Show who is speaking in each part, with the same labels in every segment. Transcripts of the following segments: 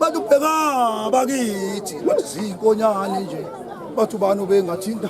Speaker 1: Badubheka bakithi bathi zinkonyane nje bathi ubani obengathinta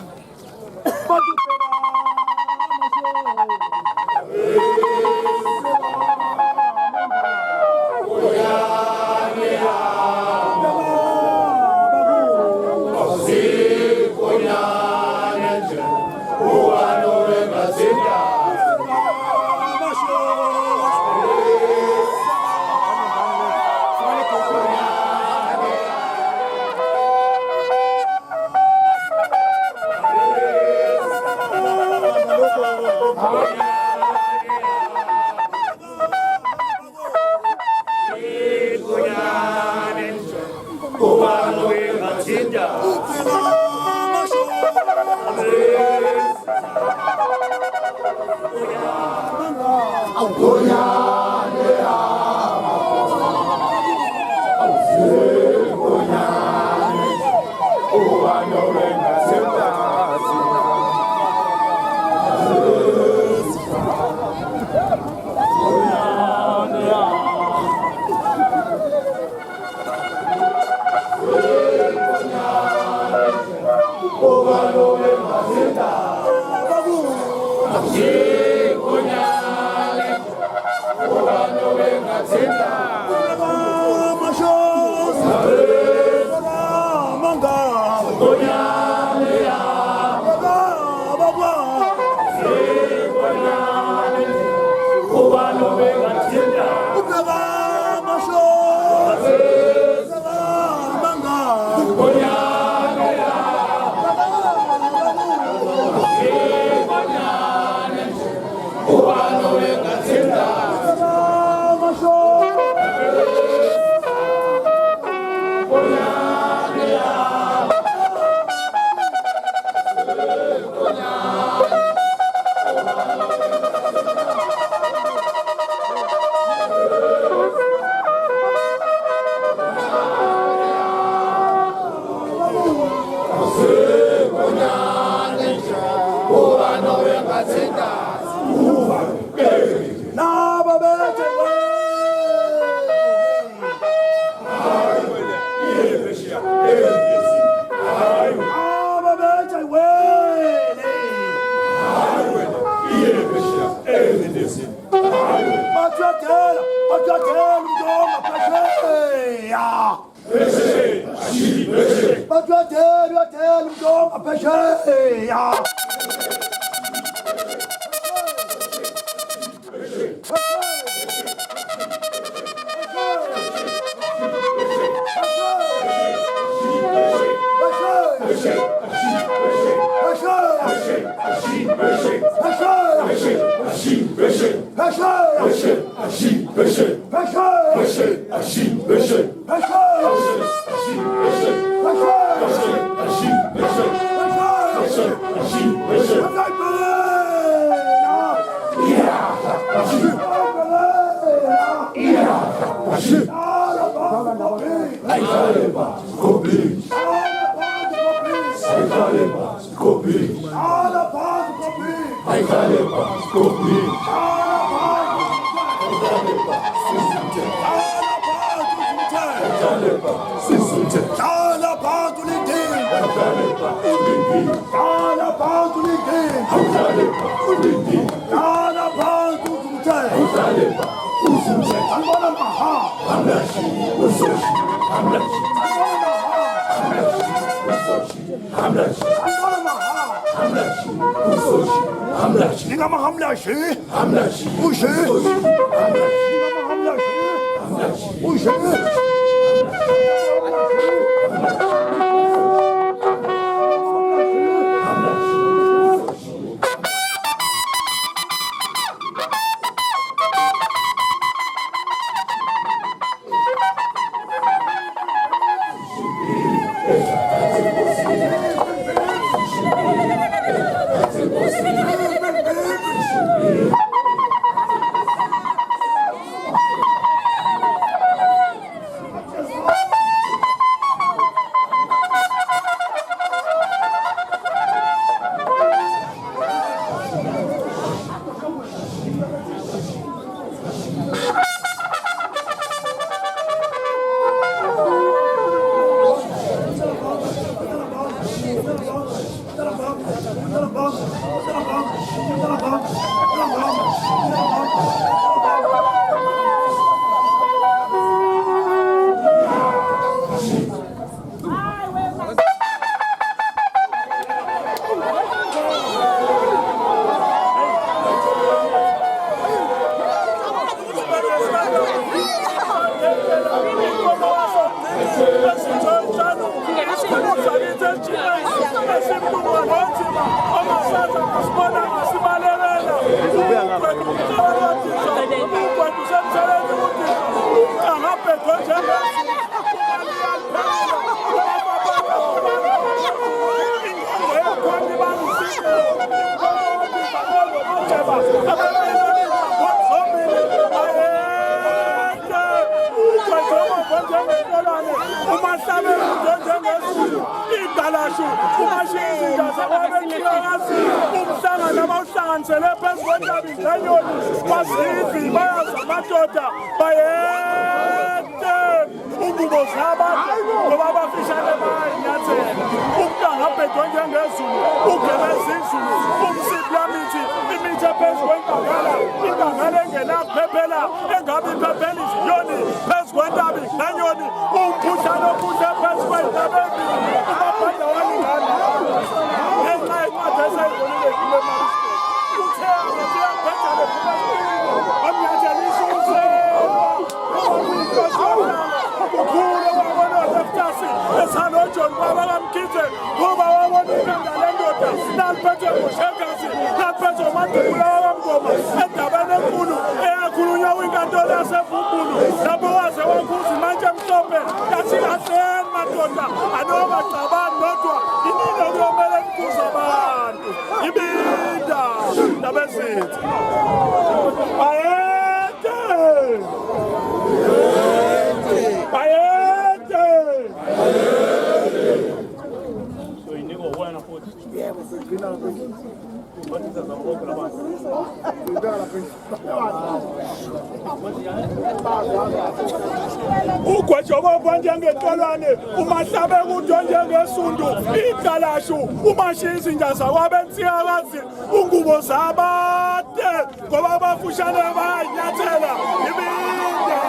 Speaker 1: Bathi uyathela umntu ngaphesheya.
Speaker 2: Ugwejoba kwanjengeqolwane umahlabe kudonje ngesundu igalashu umashizi njaza kwabensiyakazi ungubo zabade ngoba bafushane banyathela ibinda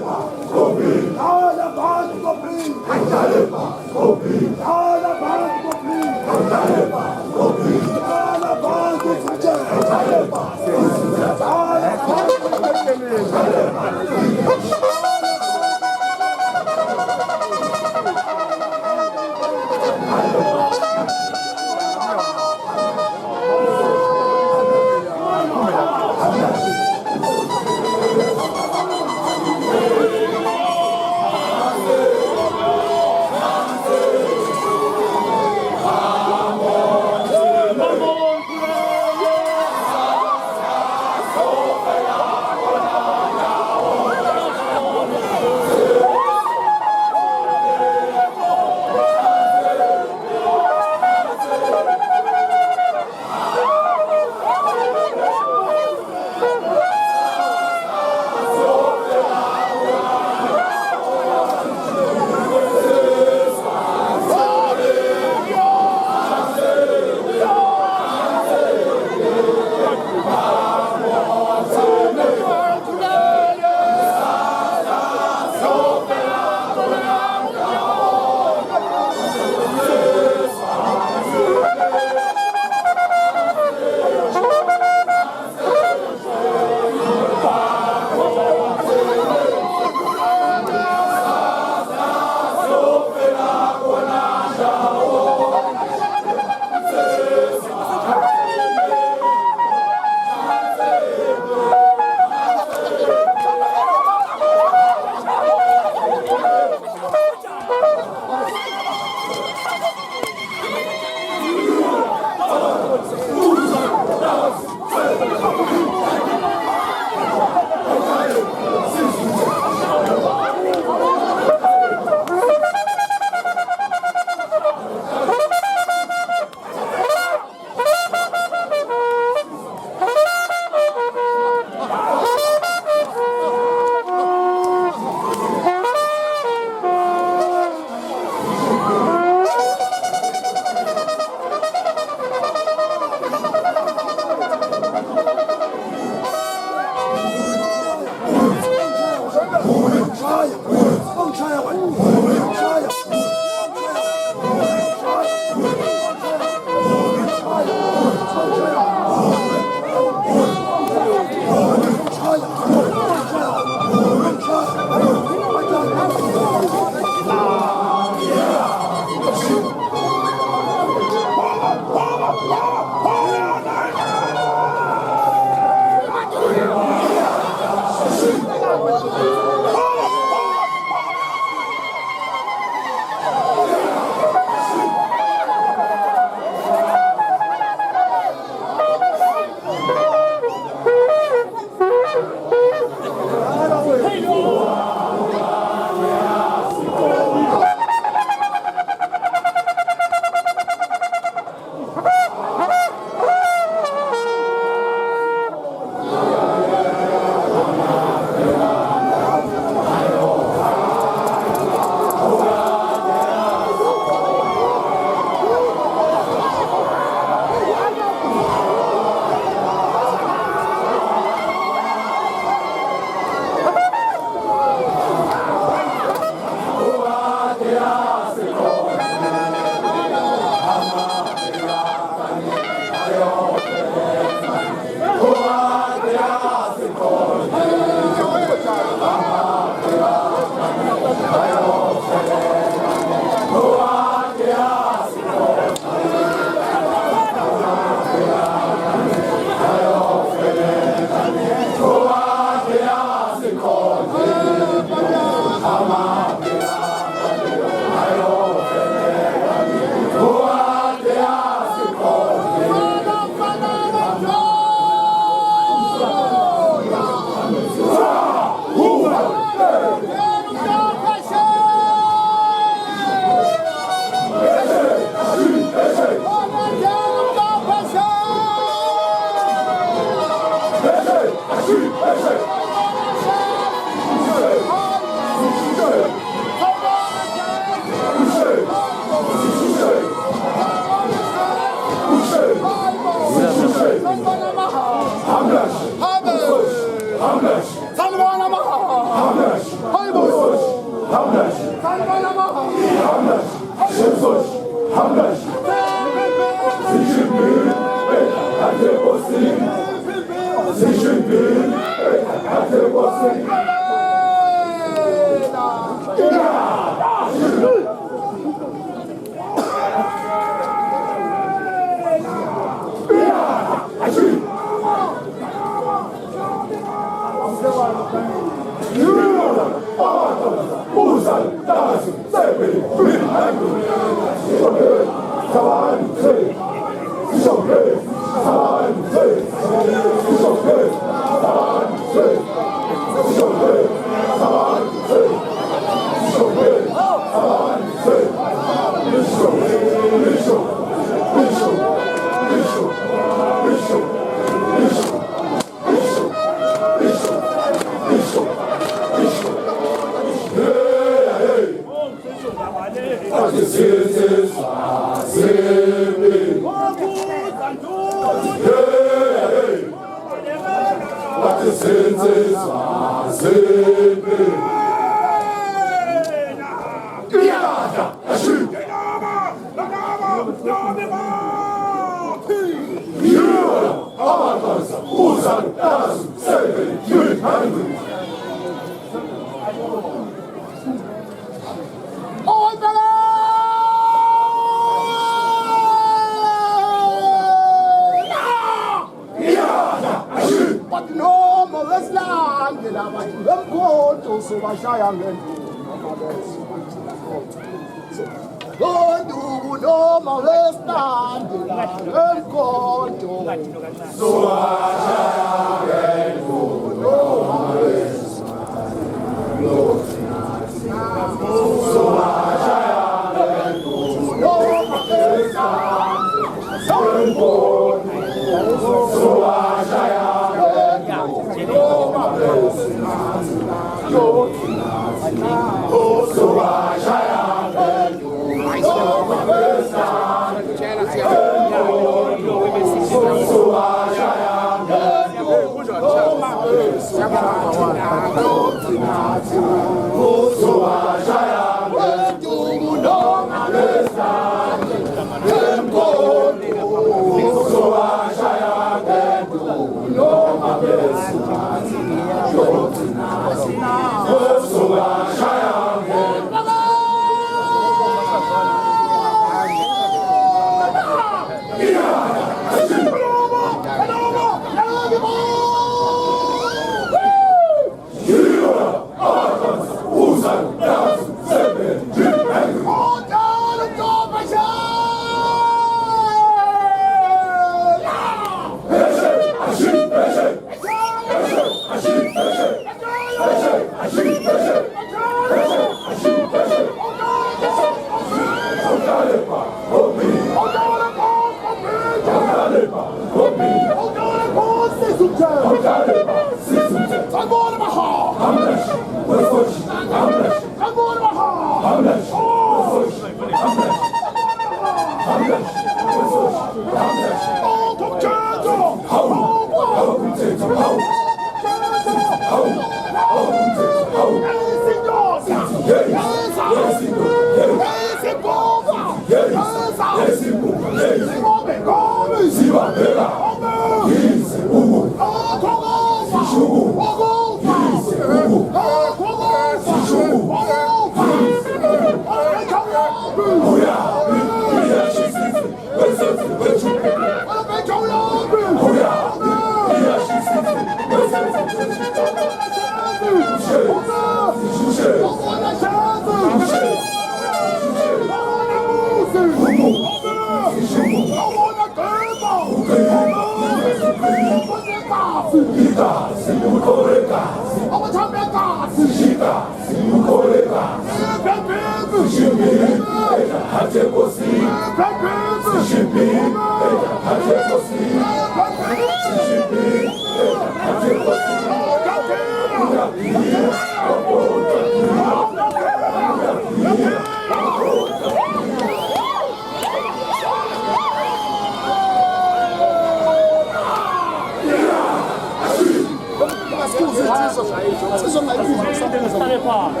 Speaker 3: lapha.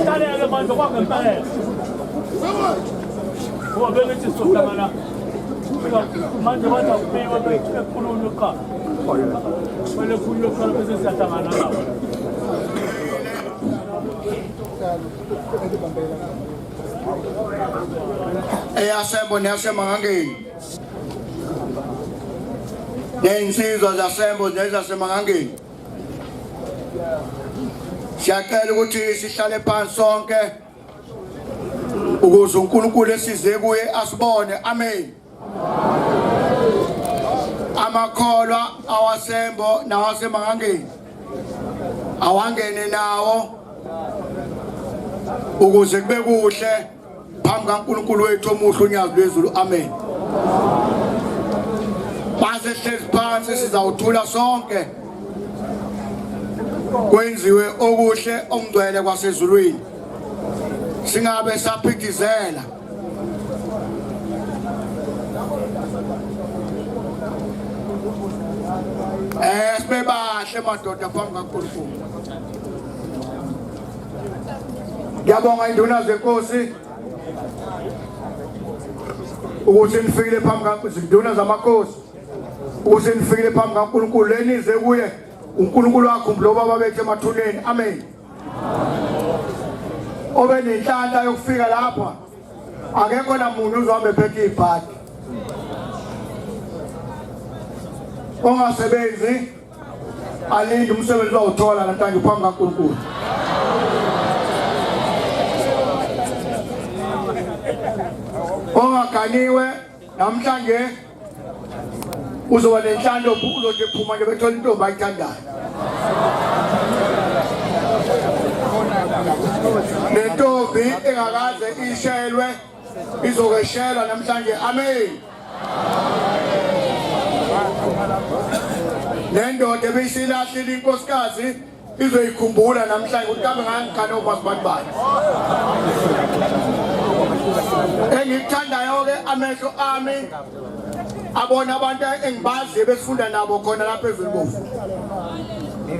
Speaker 3: Ulalele manje kwangempela. Ngoba belithi sizohlangana. Manje bathi akubiwe bekhulunywa cha. Kumele kukhulunywe khona bese siyahlangana nabo.
Speaker 1: Eyasembo neyasemangangeni nensizwa zasembo nezasemangangeni siyacela ukuthi sihlale phansi sonke ukuze uNkulunkulu esize kuye asibone. Amen. Amakholwa awasembo nawasemangangeni awangene nawo ukuze kube kuhle phambi kaNkulunkulu wethu omuhle unyazi lwezulu. Amen. Base sihlezi phansi sizawuthula sonke kwenziwe okuhle okungcwele kwasezulwini singabe saphithizela sibe bahle madoda phambi kaNkulunkulu. Ngiyabonga induna zenkosi ukuthi nifikile phambi kaNkulunkulu zamakhosi ukuthi nifikile phambi kaNkulunkulu lenize kuye uNkulunkulu wakho mloba babethe emathuneni. Amen. Obe nenhlanhla yokufika lapha akekho namuntu uzohamba ephethe ibhadi ongasebenzi alinde umsebenzi wawuthola namhlanje phambi kaNkulunkulu. Ongaganiwe namhlanje uzoba nenhlanhla uzothi phuma nje bethola intombi ayithandayo. Nentombi engakaze ishelwe izokweshelwa namhlanje. Amen. Nendoda ebisilahlile inkosikazi izoyikhumbula namhlanje ukuthi kambe ngangikane obasibantu bayo. Engikuthandayo ke amehlo ami abona abantu engibazi besifunda nabo khona lapha ezulubovu.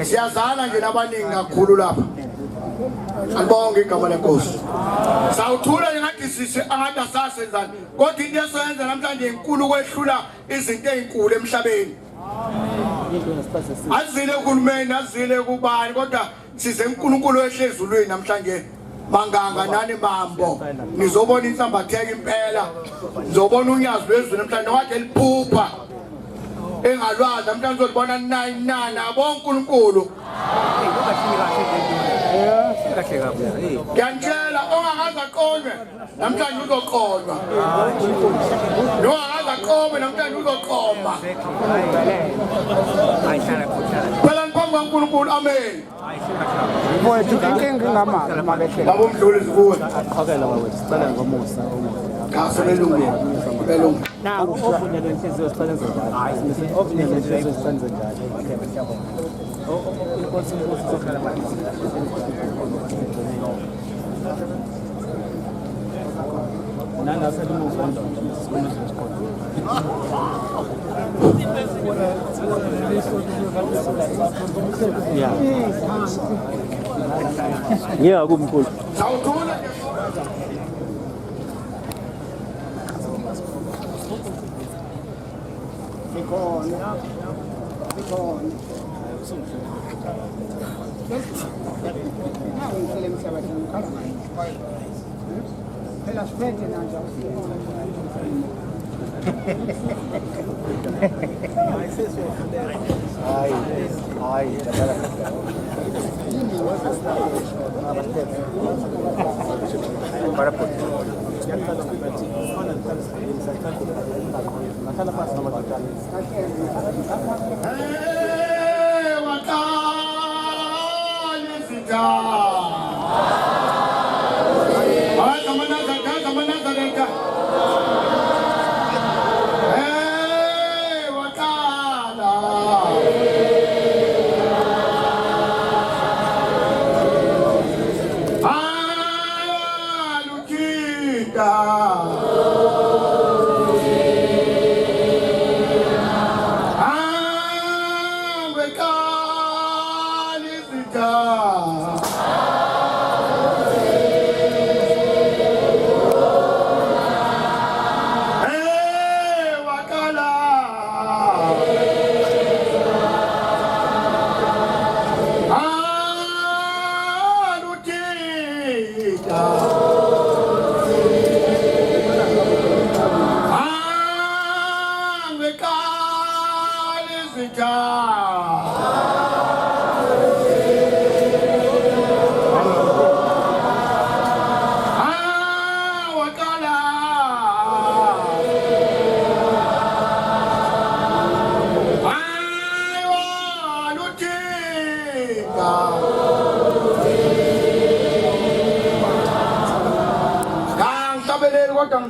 Speaker 1: Siyazana nje nabaningi kakhulu lapha. Angibonge igama lenkosi. Sawuthula ngathi sise angathi asasenzani. Kodwa into esoyenza namhlanje inkulu kwehlula izinto ezinkulu emhlabeni. Azile uhulumeni azile kubani kodwa size uNkulunkulu ehlezulweni namhlanje. Manganga nani mambo nizobona insambatheka impela nizobona unyazi lwezulu namhlanje wakhe liphupha engalwazi namhlanje uzobona nina bonke uNkulunkulu. Ngiyantshela ongakaze aqonwe namhlanje uzoqonwa. Ongakaze aqome namhlanje uzoqoma. Phela ngiphambi kaNkulunkulu. Amen.
Speaker 4: Mfowethu inkinga ingamali mabethele.
Speaker 1: Babo umdluli zibuye.
Speaker 4: Aqhakela mawethu sicela ngomusa.
Speaker 1: Cha sebelungile. Belungile.
Speaker 4: Naku ovunyelwe inhliziyo sicela njalo. Hayi ovunyelwe inhliziyo sicela njalo. Okay, ngiyabonga. Inkosi sohlala manje. Nana selimuva ndoda sikhona sesikole. Yeah. Yeah, kumkhulu.
Speaker 1: Sawuthula nje. Sikhona.
Speaker 4: Phela siphethe nanje hayi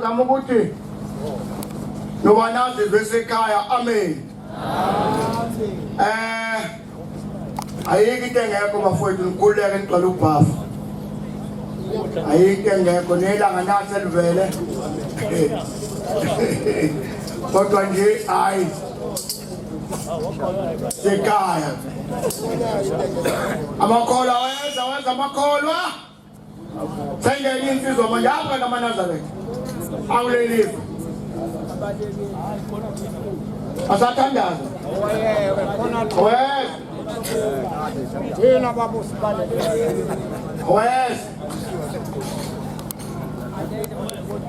Speaker 1: Amabutho nobanazi besekhaya amen ayike into engekho bafowethu nikhululeke nigcwala ukubhafa ayike into engekho nelanga nathi elivele kodwa nje hayi sekhaya amakholwa wenza amakholwa sengeni insizwa manje apha kaManazaretha awulelile asathandaza
Speaker 2: Thina baba sibale.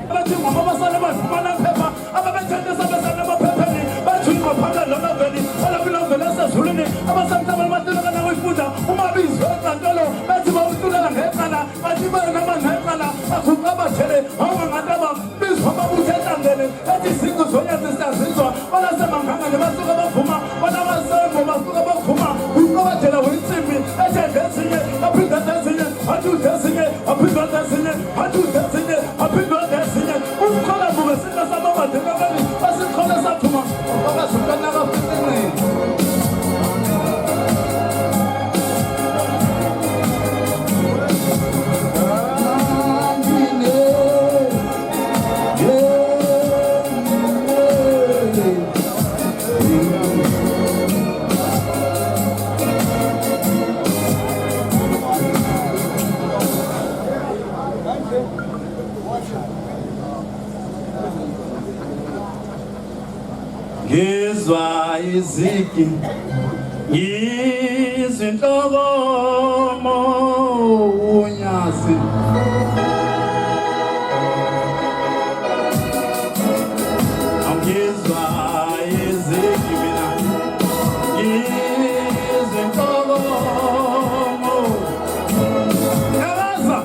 Speaker 3: Abathi ngabasana bafumana phepha ababethendisa besana baphepheni bathi ngaphandle lona veli olabila vele sezulwini abasamhlaba bathela kana kwifunda umabizo enkantolo bathi bawutulela ngeqala bathi bana manqala bafuqa bathele hawa ngataba bizwa babuthethandele ethi izinto zonyazi sazizwa balasemanganga nebasuka bavuma banabasembo basuka bavuma uqobathela wensimbi ethendezinye aphinda dezinye athi dezinye aphinda dezinye athi dezinye aphinda dezinye umkhola buke singa sababade babali basikhola saphuma abazukana bafitini
Speaker 5: Ngizwa izigi izinhlokomo unyazi ngizwa izigi mina izinhlokomo yaza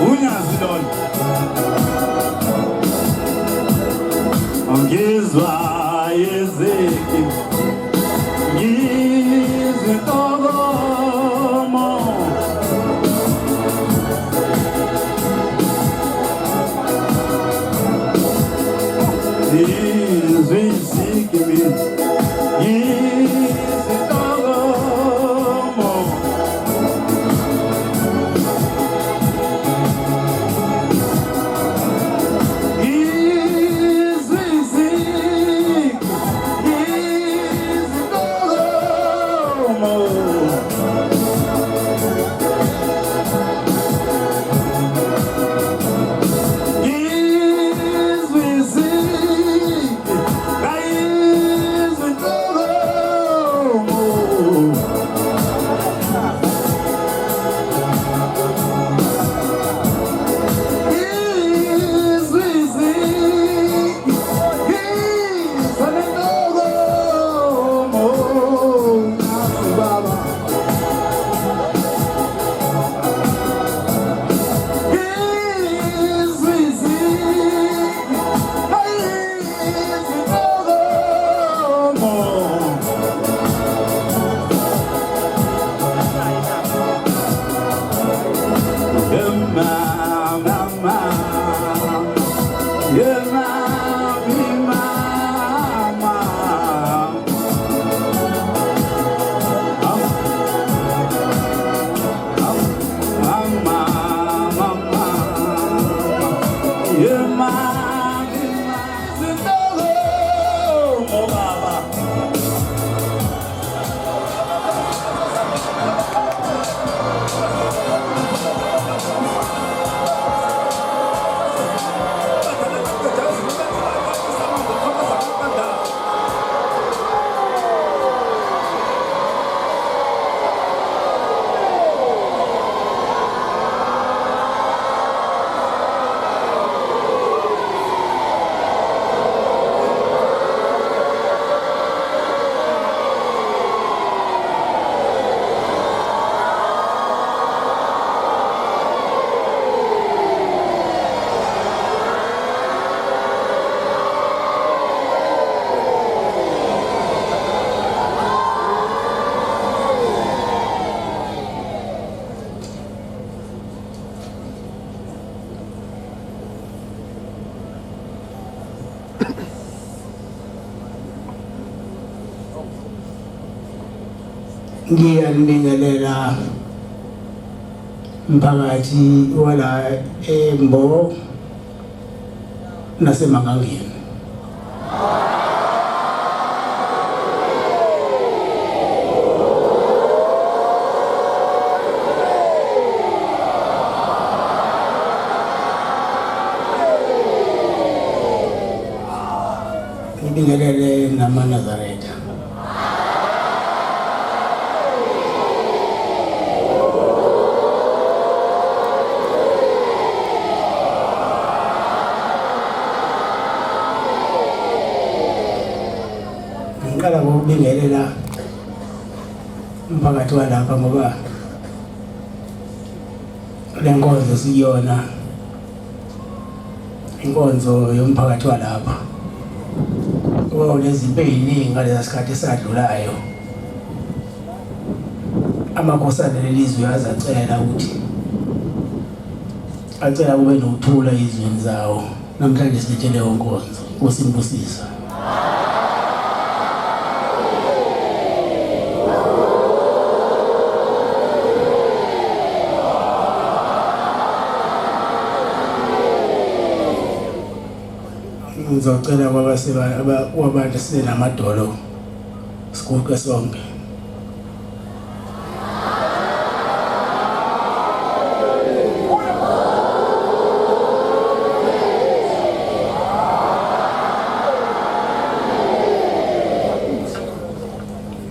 Speaker 5: Unyazi lona ngizwa izigi izinhlokomo izwi izigi izinhlokomo
Speaker 6: Ngiyabingelela mphakathi wala eMbo naseMangangeni. Ngibingelele namaNazaretha. Ngicela ukubingelela umphakathi walapha ngoba le nkonzo siyona inkonzo yomphakathi walapha. Kuba unezinto eziningi ngalesa sikhathi esadlulayo. Amakhosana lelizwe azacela ukuthi acela kube nokuthula izweni zawo. Namhlanje silethe leyo nkonzo. Usimbusisa. Ngizocela kwabantu sisenamadolo sikuqe sonke.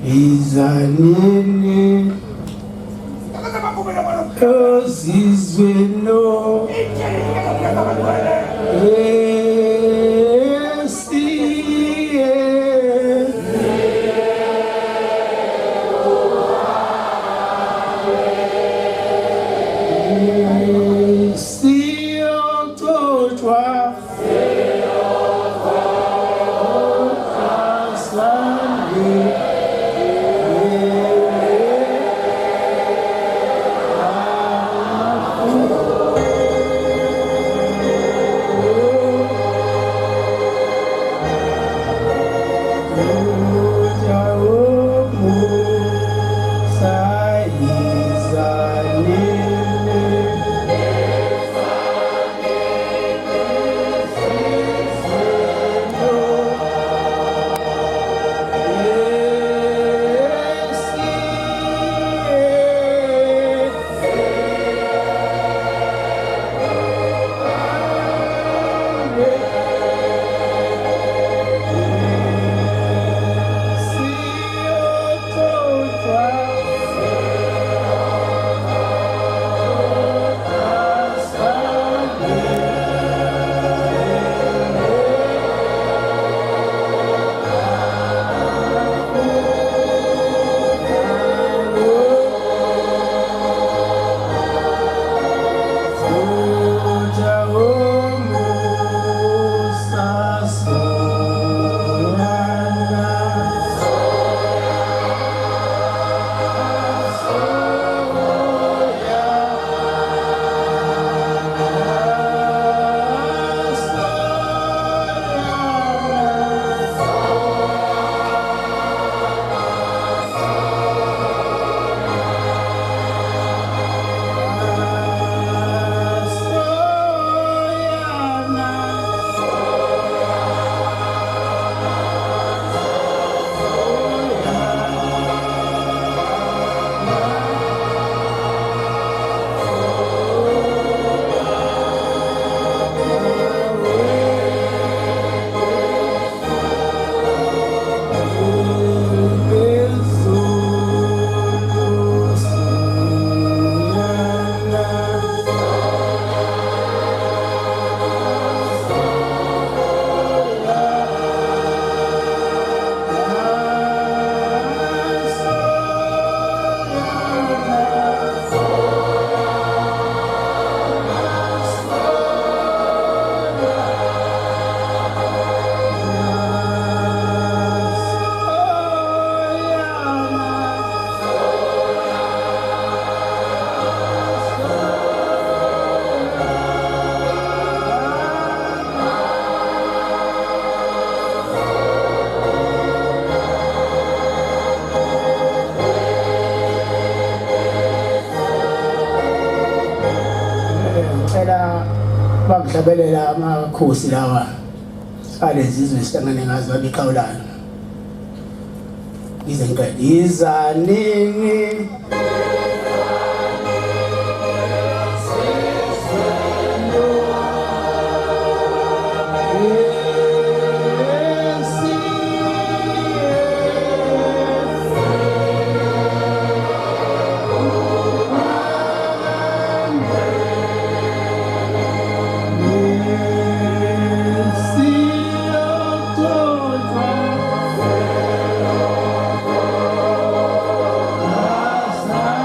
Speaker 6: Izanini ozizweno sihlabelela amakhosi lawa alezi izwe sihlangane ngazo abekhawulana izaningi
Speaker 7: Asa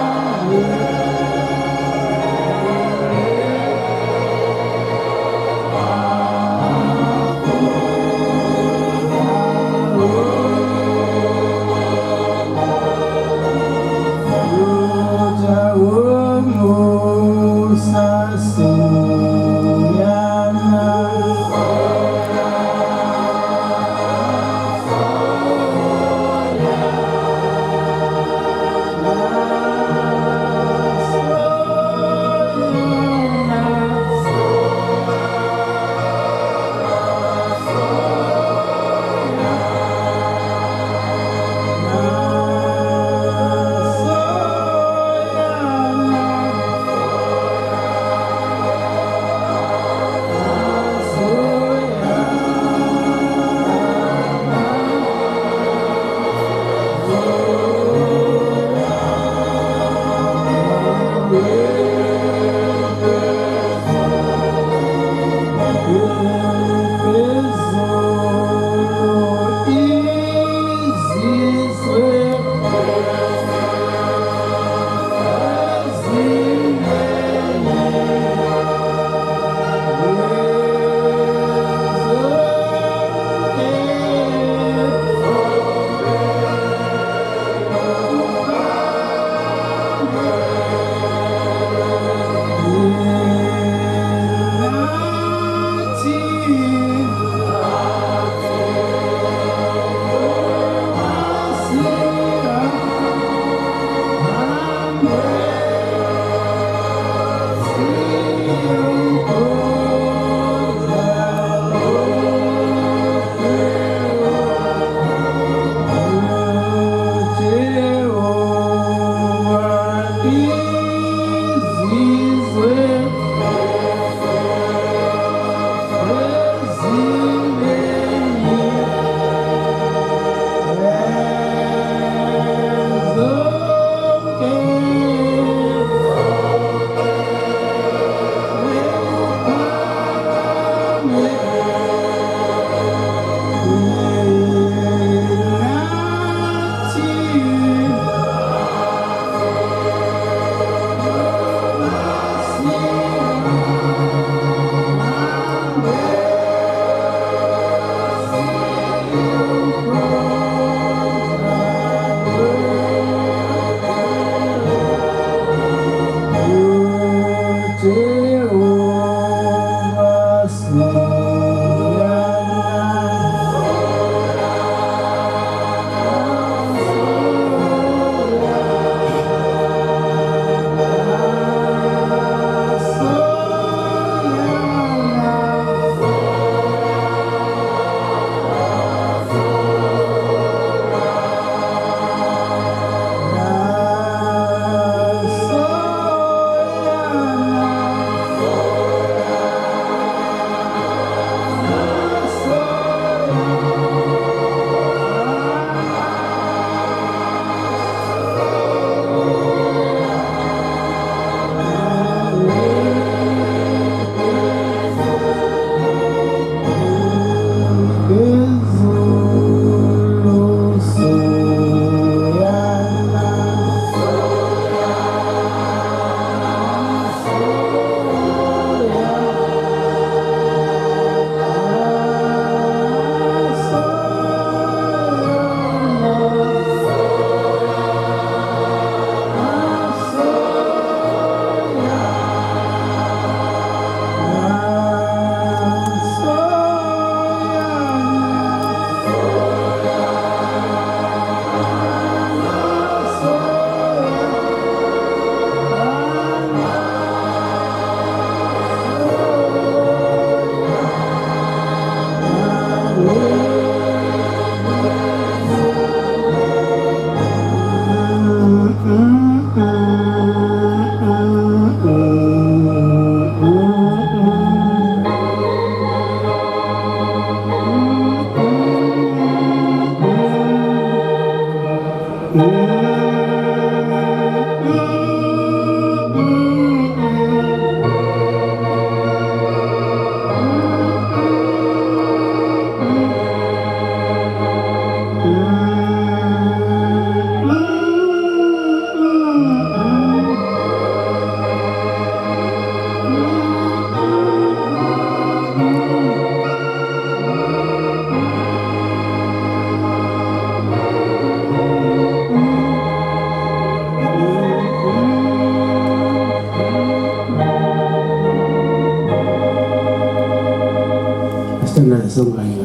Speaker 6: Sithandane songane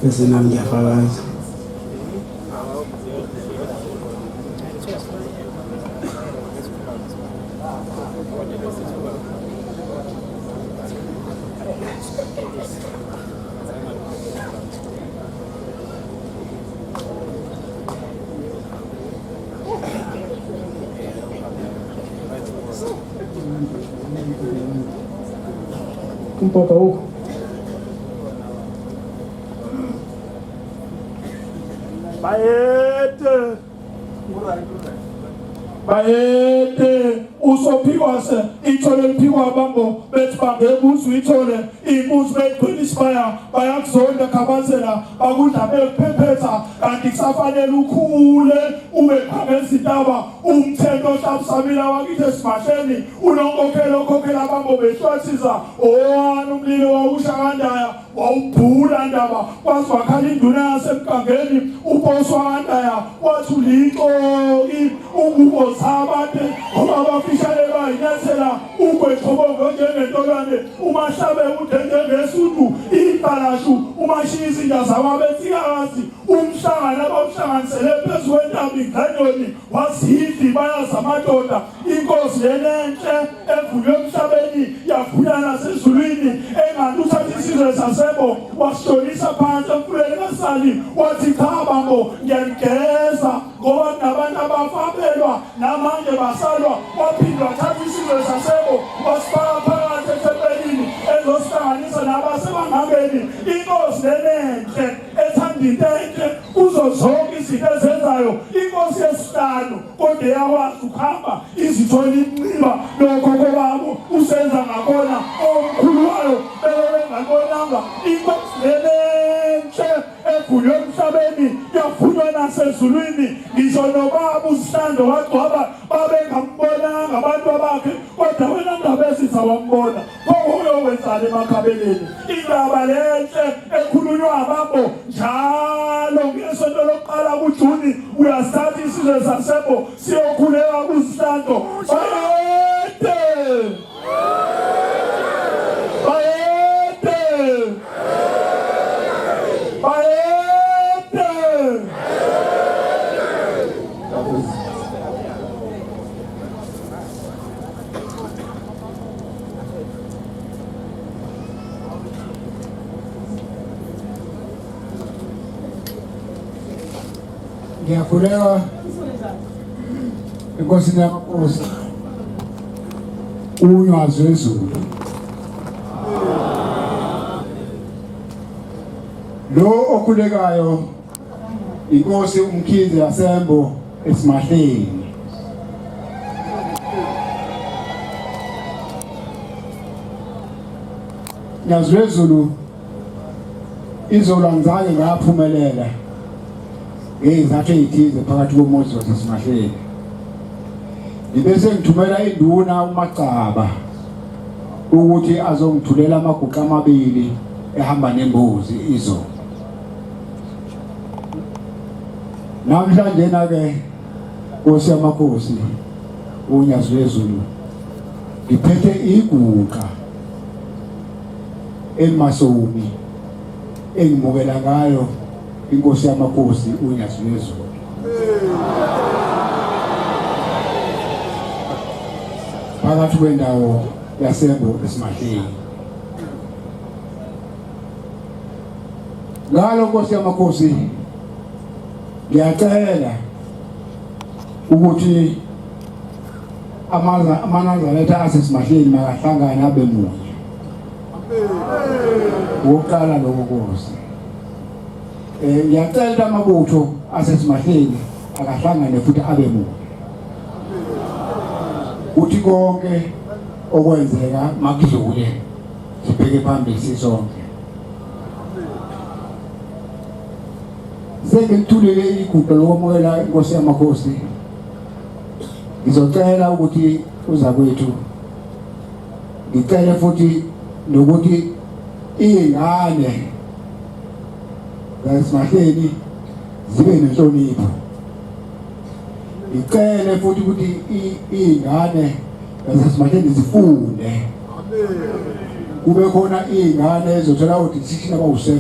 Speaker 6: bese nami ngiyafakaza.
Speaker 2: Kumpoka huko. Bayete usophikose ithole liphikwa bambo bethi bangebuzo ithole imbuzi beyiqhinisbaya bayakuzonda khabazela bakudla bekuphephetha kanti kusafanele ukhule ube phangezintaba umthelo ohlabsamila wakithi esimahleni unonkokhela bambo behlwathiza owani umlilo wawusha kandaya wawubhula ndaba kwazi wakhala induna yasemgangeni uboswa kandaya wathi ulixoki ungubo zabantu ngoba bafishalelwa inyathela ukwexhobongo njengentolwane umahlabe udenjengesundu iqalashu umashiya izinja zakwabethikazi umhlangano abawuhlanganisele phezu kwentaba inganyoni wazidli bayaza amadoda inkosi yenenhle evulwe emhlabeni yavuya nasezulwini enganuthatha isizwe sasebo wasihlonisa phansi emfuleni kasali wathi cha bambo ngiyanigeza ngoba kunabantu abafabelwa namanje basalwa waphindwa wathatha isizwe sasebo wasifaka phakathi ethempelini ezosihlanganisa nabasebangabeni inkosi enenhle ethanda into enhle kuzo zonke izinto ezenzayo inkosi yesihlanu kodwa yakwazi ukuhamba izithola inqiba lokhokho babo usenza ngakona omkhulu wayo bengabonanga inkosi enenhle evunywe emhlabeni yavunywa nasezulwini ngisho nobaba uSihlandlo wagcwaba babengambonanga abantu bakhe kodwa wena ndaba ezithi awambona uyowenzana emakhabeleni indaba lenhle ekhulunywa abambo njalo ngesonto lokuqala kuJuni uyasithatha isizwe sasebo siyokhuleka kuSihlandlo
Speaker 1: Ngiyakhuleka Inkosini yamakhosi Unyazi wezulu lo okhulekayo inkosi umkhize yasembo esimahleni Unyazi wezulu izolo ngizake ngaphumelela ngezathu ezithize phakathi komuzi wasesimahleni Ibese ngithumela induna uMacaba ukuthi azongithulela amaguqa amabili ehamba nembuzi izo namhlanje ke Nkosi yamakhosi Unyazi wezulu ngiphethe iguqa eMasomi engimukela ngayo inkosi yamakhosi Unyazi wezulu phakathi kwendawo yasembo esimahleni ngalo Nkosi yamakhosi ngiyacela ukuthi amanazareta asesimahleni makahlangane abe munye wokuqala lo Nkosi ngiyacela amabutho asesimahleni akahlangane futhi abe munye uthi konke okwenzeka makudlule sibheke phambili sisonke sengithulele iguqa lokwamukela inkosi yamakhosi ngizocela ukuthi uza kwethu ngicele futhi nokuthi ingane zasemahleni zibe nenhlonipho ngicele futhi ukuthi ingane zasemahleni zifunde kube khona izingane ezothola udecision abawu7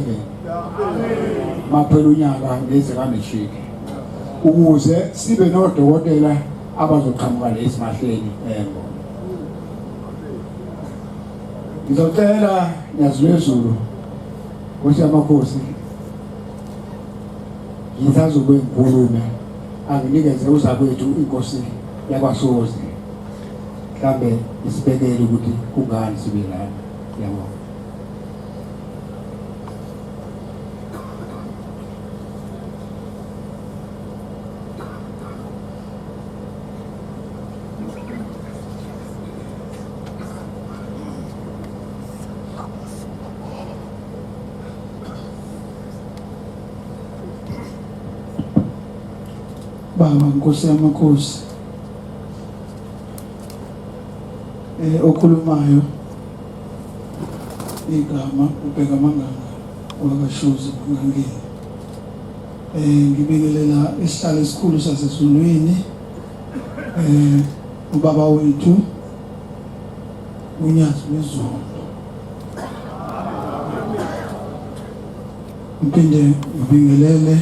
Speaker 1: maphela unyaka ngeze kaneshiki ukuze sibe nodokotela abazoqhamuka lesimahleni embo. Ngizocela Nyazizulu ukuthi amakhosi ngithazobe ngikhulume anginikeze uzakwethu inkosi yakwaSozi mhlambe isibekele ukuthi kungani sibe lana yabo.
Speaker 2: Baba Nkosi yamakhosi okhulumayo igama ubheka manganga wakashuzi ngangeni ngibingelela isihlalo esikhulu sasezulwini ubaba wethu Unyazi wezulu ngipinde ngibingelele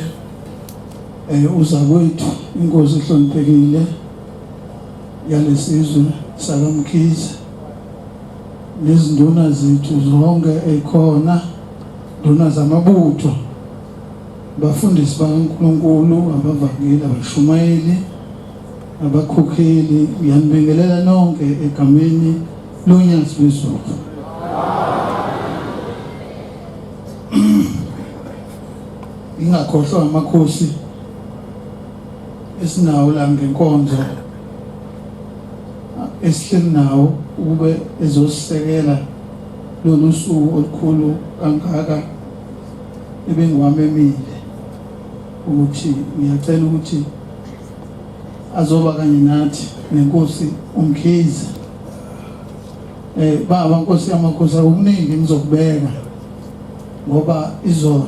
Speaker 2: uzakwethu inkosi ehloniphekile yalesizwe sakamkhize nezinduna zethu zonke ekhona nduna zamabutho bafundisi bakaNkulunkulu abavangeli abashumayeli abakhokheli uyanibingelela nonke egameni loNyazi wezulu. Ingakhohlwa amakhosi esinawo la ngenkonzo esihleli nawo ukube ezosisekela lolu suku olukhulu kangaka ebengiwamemile ukuthi ngiyacela ukuthi azoba kanye nathi nenkosi uMkhize. Baba Nkosi yamakhosi okuningi ngizokubeka ngoba izolo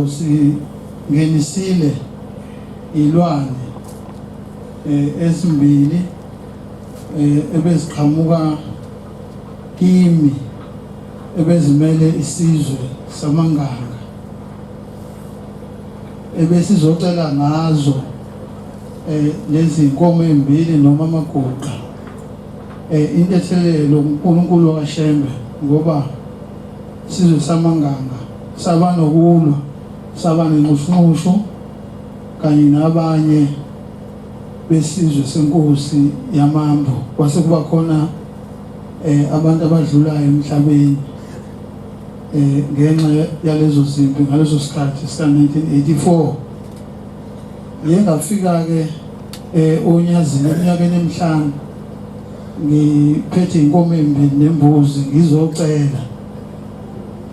Speaker 2: singenisile ilwane ezimbili ebeziqhamuka kimi ebezimele isizwe samanganga ebesizocela ngazo lezi inkomo ezimbili noma amaguqa intethelelo uNkulunkulu kaShembe ngoba sizwe samanganga saba nokulwa saba nenqushunqushu kanye nabanye besizwe senkosi yamambo kwase kuba khona abantu abadlulayo emhlabeni ngenxa yalezo zimpi ngaleso sikhathi sika 1984 ngiyengafika ke Unyazi eminyakeni emihlanu ngiphethe inkomo ezimbili nembuzi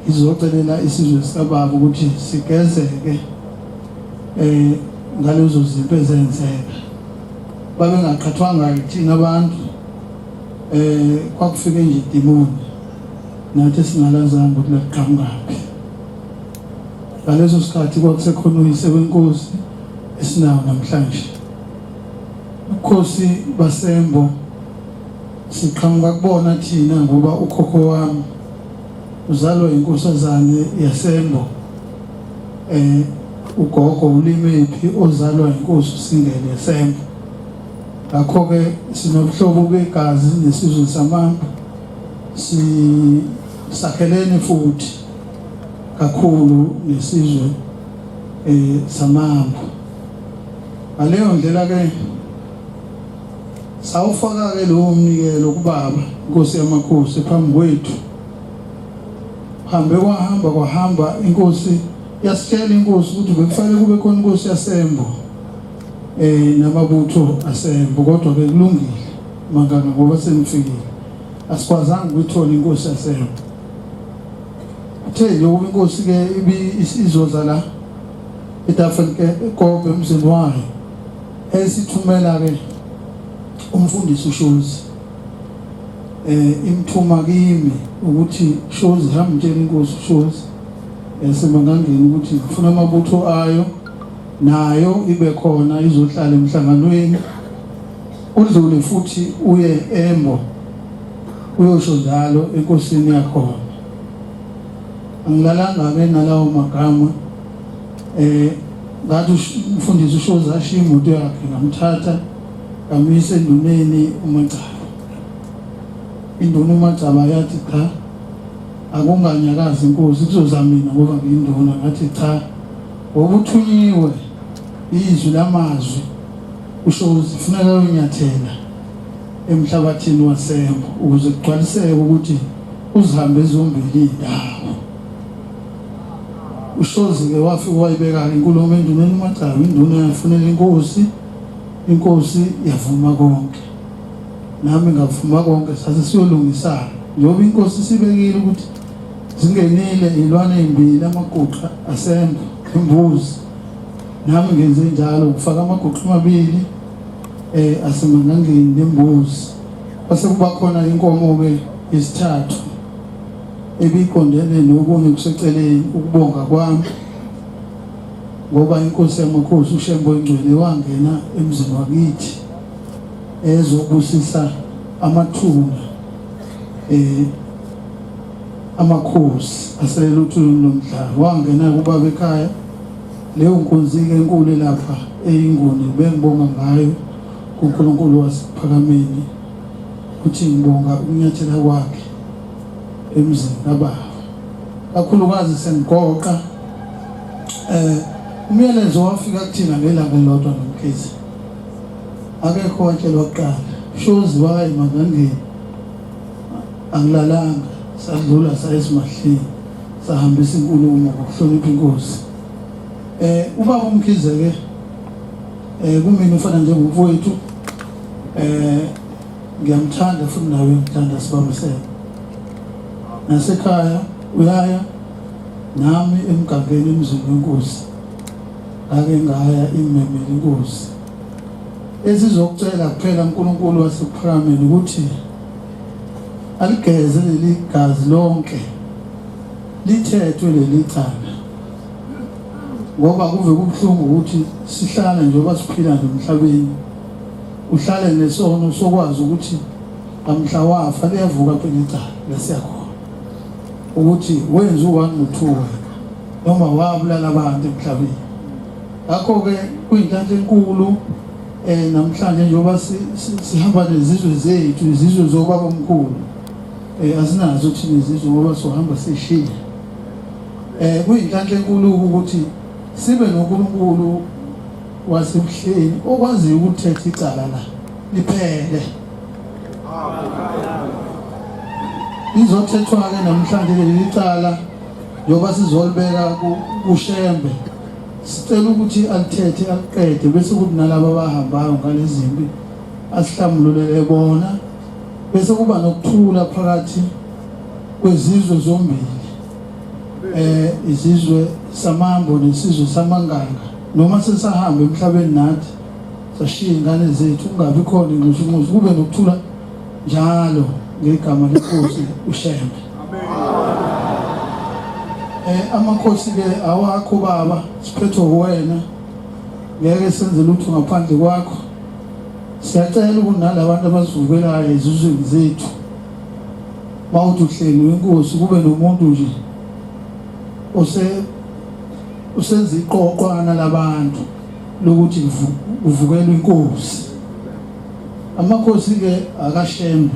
Speaker 2: ngizocelela isizwe sikababa ukuthi sigezeke ngalezo zimpi ezenzeka babengaqhathwanga thina abantu kwakufike nje idimoni nathi singalazanga ukuthi laqhamukapi ngaleso sikhathi kwakusekhona uyise wenkosi esinawo namhlanje ukhosi basembo siqhamuka kubona thina ngoba ukhokho wami uzalwa inkosazane yasembo ugogo uLimephi ozalwa inkosi uSingele yasembo. Ngakho ke sinobuhlobo begazi nesizwe samambo sakhelene futhi kakhulu nesizwe samambo. Ngaleyo ndlela ke sawufaka ke lo mnikelo kubaba inkosi yamakhosi phambi kwethu. Kwahamba inkosi yasitshela inkosi ukuthi bekufanele kube khona inkosi yasembo namabutho asembo kodwa ke kulungile manganga ngoba senifikile asikwazanga ukuthola inkosi yasembo. Uthe nje ukuba inkosi ke izoza la eTafrika eGobe emzini wayo esithumela ke umfundisi uShozi imthuma kimi ukuthi Shozi hamba mtshela inkosi uShozi esemangangeni ukuthi ngifuna amabutho ayo nayo ibe khona izohlala emhlanganweni udlule futhi uye Embo uyosho njalo enkosini yakhona. Angilalanga ke nalawo magama ngathi umfundisi ushoza ashiya imoto yakhe ngamthatha ngamisa enduneni uMancaba. Induna uMancaba yathi cha akunganyakazi inkosi kuzoza mina ngoba ngiyinduna. Ngathi cha ngoba uthunyiwe izwi lamazwi ushoza kufuneka uyinyathela emhlabathini wasembo ukuze kugcwaliseke ukuthi uzihambe ezombili indawo. Ushozi ke wafika wayibeka inkulumo enduneni uMancaba. Induna yafunela inkosi yavuma konke, nami ngavuma konke. Sase siyolungisana njengoba inkosi sibekile ukuthi zingenile ilwane ezimbili amaguqa asembo imbuzi, nami ngenze njalo ukufaka amaguqa amabili asemangangeni nembuzi. Base kuba khona inkomo ke isithathu ebiqondene nokunye kuseceleni ukubonga kwami ngoba inkosi yamakhosi uShembo eNgcwele wangena emzini wakithi ezobusisa amathuna amakhosi aselela uthulweni lomhlaba. Wangena kubaba ekhaya leyo nkonzi ke enkulu lapha eyinguni bengibonga ngayo kuNkulunkulu wasephakameni ukuthi ngibonga ukunyathela kwakhe emzini kababa. Kakhulukazi sengigoqa umyalezo wafika kuthina ngelanga lodwa nomkhize. Akekho watshelwa kuqala. Shozi waye magangeni angilalanga, sadlula sayesimahlini sahambisa inkulumo ngokuhlonipha inkosi. Ubaba uMkhize ke kumina ufana njengomfowethu. Ngiyamthanda futhi nawe ngithanda sibambisene. Nasekhaya uyaya nami emgangeni emzini wenkosi ake ngaya imemela inkosi. Esizokucela kuphela uNkulunkulu wasephakameni ukuthi aligeze leli gazi lonke lithethwe leli cala, ngoba kuve kubuhlungu ukuthi sihlala njengoba siphila nje emhlabeni uhlale nesono sokwazi ukuthi amhla wafa liyavuka phela icala lesiyakhona ukuthi wenza u1 no2 noma wabulala abantu emhlabeni. Ngakho ke kuyinhlanhla enkulu namhlanje njengoba sihamba nezizwe zethu, izizwe zobaba omkhulu asinazo thina izizwe ngoba sohamba sishiya. Kuyinhlanhla enkulu ukuthi sibe noNkulunkulu wasebuhleni okwazi ukuthetha icala la liphele. Izothethwa ke namhlanje leli cala njengoba sizolibeka kuShembe. Sicela ukuthi alithethe aliqede bese kuthi nalabo abahambayo ngalezi zimpi asihlamulele bona, bese kuba nokuthula phakathi kwezizwe zombili, izizwe samambo nesizwe samanganga. Noma sesahamba emhlabeni nathi sashiya ingane zethu kungabi khona inxushunxusu, kube nokuthula njalo ngegama lenkosi uShembe. Amakhosi ke awakho baba, siphethwe wena, ngeke senze lutho ngaphandle kwakho. Siyacela ukuthi nalabantu abasivukelayo ezizweni zethu mawuthi uhleli wenkosi kube nomuntu nje usenza iqoqwana labantu lokuthi uvukelwe inkosi. Amakhosi ke akaShembe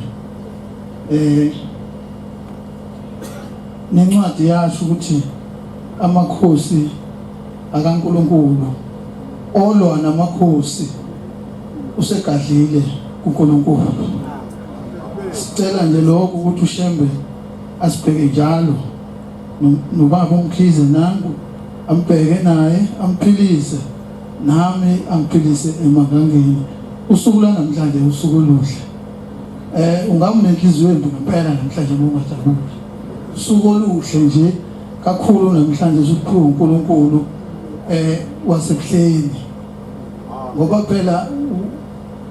Speaker 2: nencwadi yasho ukuthi amakhosi akaNkulunkulu olwa namakhosi usegadlile kuNkulunkulu. Sicela nje lokho ukuthi uShembe asibheke njalo nobaba uMkhize nangu ambheke naye amphilise nami angiphilise emagangeni. Usuku lanamhlanje usuku oluhle. Ungabe nenhliziyo embi ngempela namhlanje ungajabuli. Usuku oluhle nje kakhulu namhlanje usiphiwe uNkulunkulu wasebuhleni, ngoba phela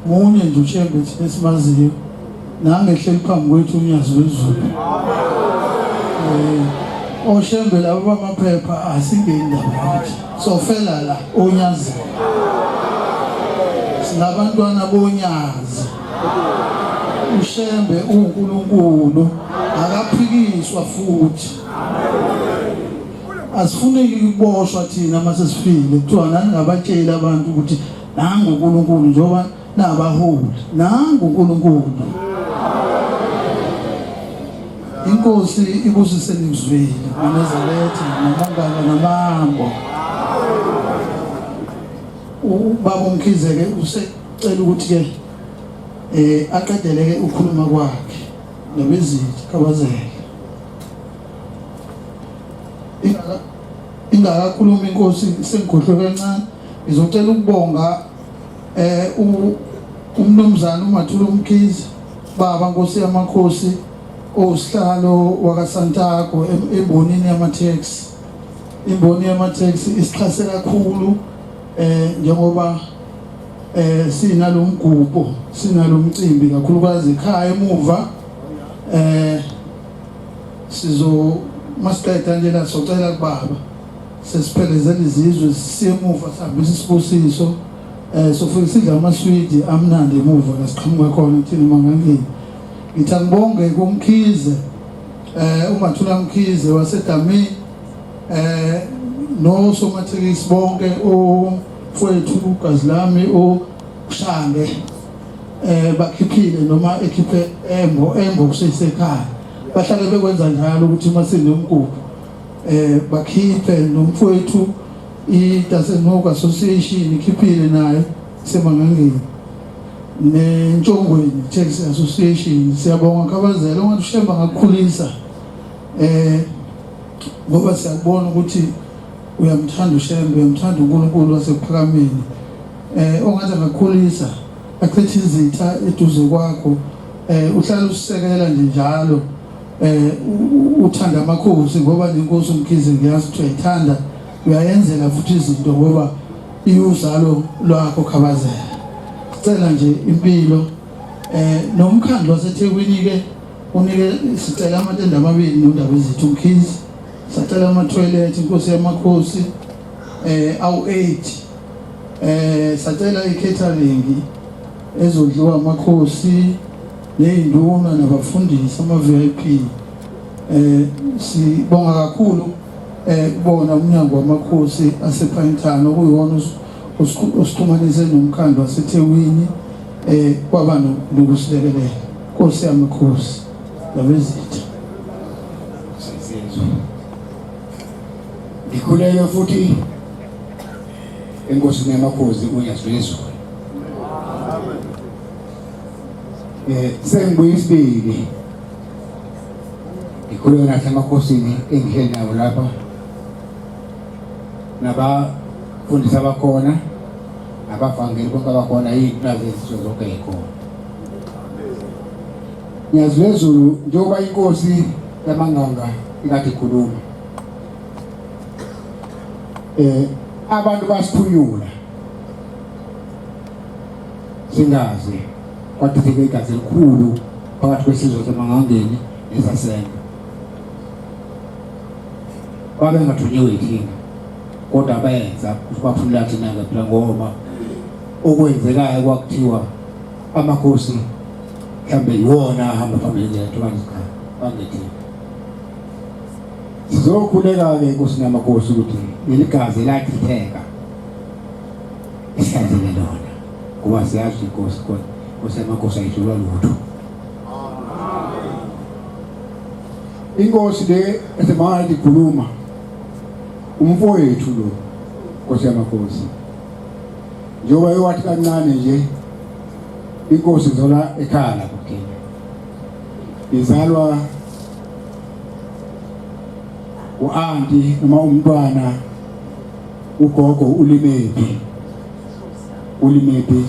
Speaker 2: munye nje uShembe thina esimaziyo nangehleli phambi kwethu Unyazi wezulu. oShembe labo bamaphepha asingeni ndaba sofela la Unyazi, sinabantwana bOnyazi ushembe uNkulunkulu akaphikiswa futhi asifuneki ukuboshwa thina mase sifile kuthiwa nani ngabatshela abantu ukuthi nangu uNkulunkulu njoba nabaholi nangu uNkulunkulu. Inkosi ibusise nizweli uNazaretha namangala namango. Ubaba uMkhize ke usecela ukuthi ke aqedeleke ukukhuluma kwakhe nobezithi kabazeke. Ingakakhuluma inkosi sengikhohlwe kancane ngizocela ukubonga umnumzana uMathula uMkhize baba Nkosi yamakhosi osihlalo wakaSantago embonini yamateksi. Imboni yamateksi isixhase kakhulu njengoba sinalomgubho sinalomcimbi kakhulukazi ekhaya emuva sizo masiqeda nje la socela kubaba sesiphelezela izizwe sisemuva sihambisa isibusiso sofika sidla amaswidi amnandi emuva la siqhamuka khona thina mangangeni. Ngithi angibonge kuMkhize uMathula Mkhize waseDami no somathekisi bonke ofowethu uGazilami oShange bakhiphile noma ekhiphe embo kusesekhaya bahlale bekwenza njalo ukuthi masinomgubho bakhiphe nomfowethu iDasenhoek Association ikhiphile nayo semangangeni neNtshongweni Taxi Association. Siyabonga kabazela ongathi ushemba ngakukhulisa ngoba siyabona ukuthi uyamthanda ushembe uyamthanda uNkulunkulu wasephakameni ongathi ngakukhulisa achethe izitha eduze kwakho uhlala usisekela nje njalo uthanda amakhosi ngoba lenkosi uMkhize ngiyazi ukuthi uyayithanda uyayenzela futhi izinto ngoba iyuzalo lwakho khabazela. Sicela nje impilo nomkhandlo waseThekwini ke unike sicela amatende amabili nondaba ezithi uMkhize sicela ama-toilet inkosi yamakhosi awu-8 sicela i-catering ezodliwa amakhosi ney'nduna nabafundisi ama-VIP. Sibonga kakhulu kubona umnyango wamakhosi asePhayintana okuyiwona osixhumanise nomkhandlo waseThekwini kwaba nokusilekelela. Nkosi yamakhosi nabezitha.
Speaker 1: Ngikhuleke futhi enkosini yamakhosi uNyazi. Sengibuye isibili ngikhuleke nahle emakhosini engihleli nawo lapha nabafundisi abakhona abavangeli bonke abakhona iy'plaza zonke yikhona. Nyazi lezulu njengoba inkosi yamanganga ikade ikhuluma abantu basiphunyula singazi kwathitheke igazi elikhulu phakathi kwesizwe semangangeni nesasenga. Babengathunyiwe yithina kodwa bayenza ukuthi baphumula thina ngaphela ngoba okwenzekayo kwakuthiwa amakhosi mhlambe yiwona ahamba phambili ngethu bangethina. Sizokhuleka-ke enkosini yamakhosi ukuthi leli gazi lachitheka isihlanzele lona ngoba siyazi inkosi khona inkosi yamakhosi ayidlulwa lutho. Inkosi le esemangala ikhuluma umfowethu lo inkosi yamakhosi njengoba ewathi kancane nje inkosi izola ekhaya lapho kuthina izalwa u-anti noma umntwana ugogo ulimephi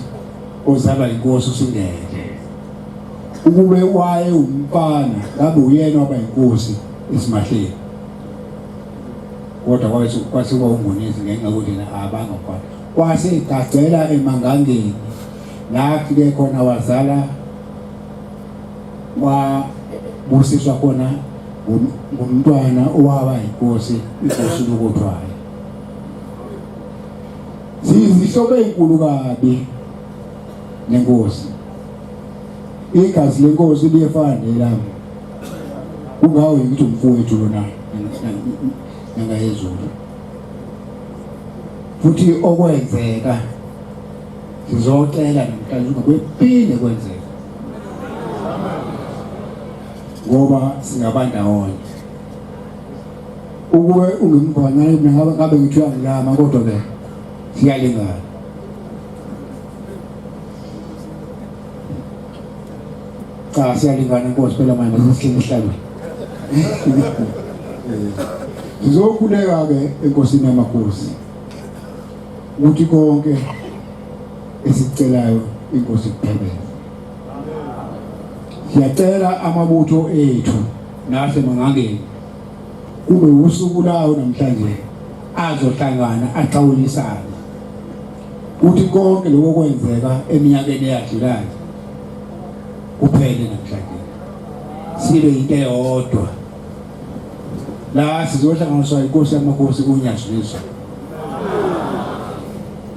Speaker 1: ozalwa inkosi uSindele ukube waye umfana ngabe uyena waba inkosi esimahleni kodwa kwasiba uNgunisi ngenxa yokuthi abangafana wasegagcela emangangeni lapho-ke khona wazala wabusiswa khona ngumntwana owaba inkosi lokuthwayo. Zizihlobo ezinkulu kabi nenkosi
Speaker 7: igazi lenkosi liyefana nelami kungawo ukuthi umfowethu lona ngayezulu futhi okwenzeka sizocela namhlanje ukuphinde kwenzeke ngoba singabandawonye ukube ungimvanyana mina ngabe ngithiwa ngilama kodwa ke siyalingana cha siyalingana inkosi phela manje sesihleli emhlabeni sizokhuleka ke enkosini yamakhosi ukuthi konke esicelayo inkosi kuphebele siyacela amabutho ethu nase mangangeni kube usuku lawo namhlanje azohlangana axawulisana ukuthi konke lokho kwenzeka eminyakeni eyadlulayo kuphele namhlanje sibe into eyodwa la sizohlanganiswa inkosi yamakhosi Unyazi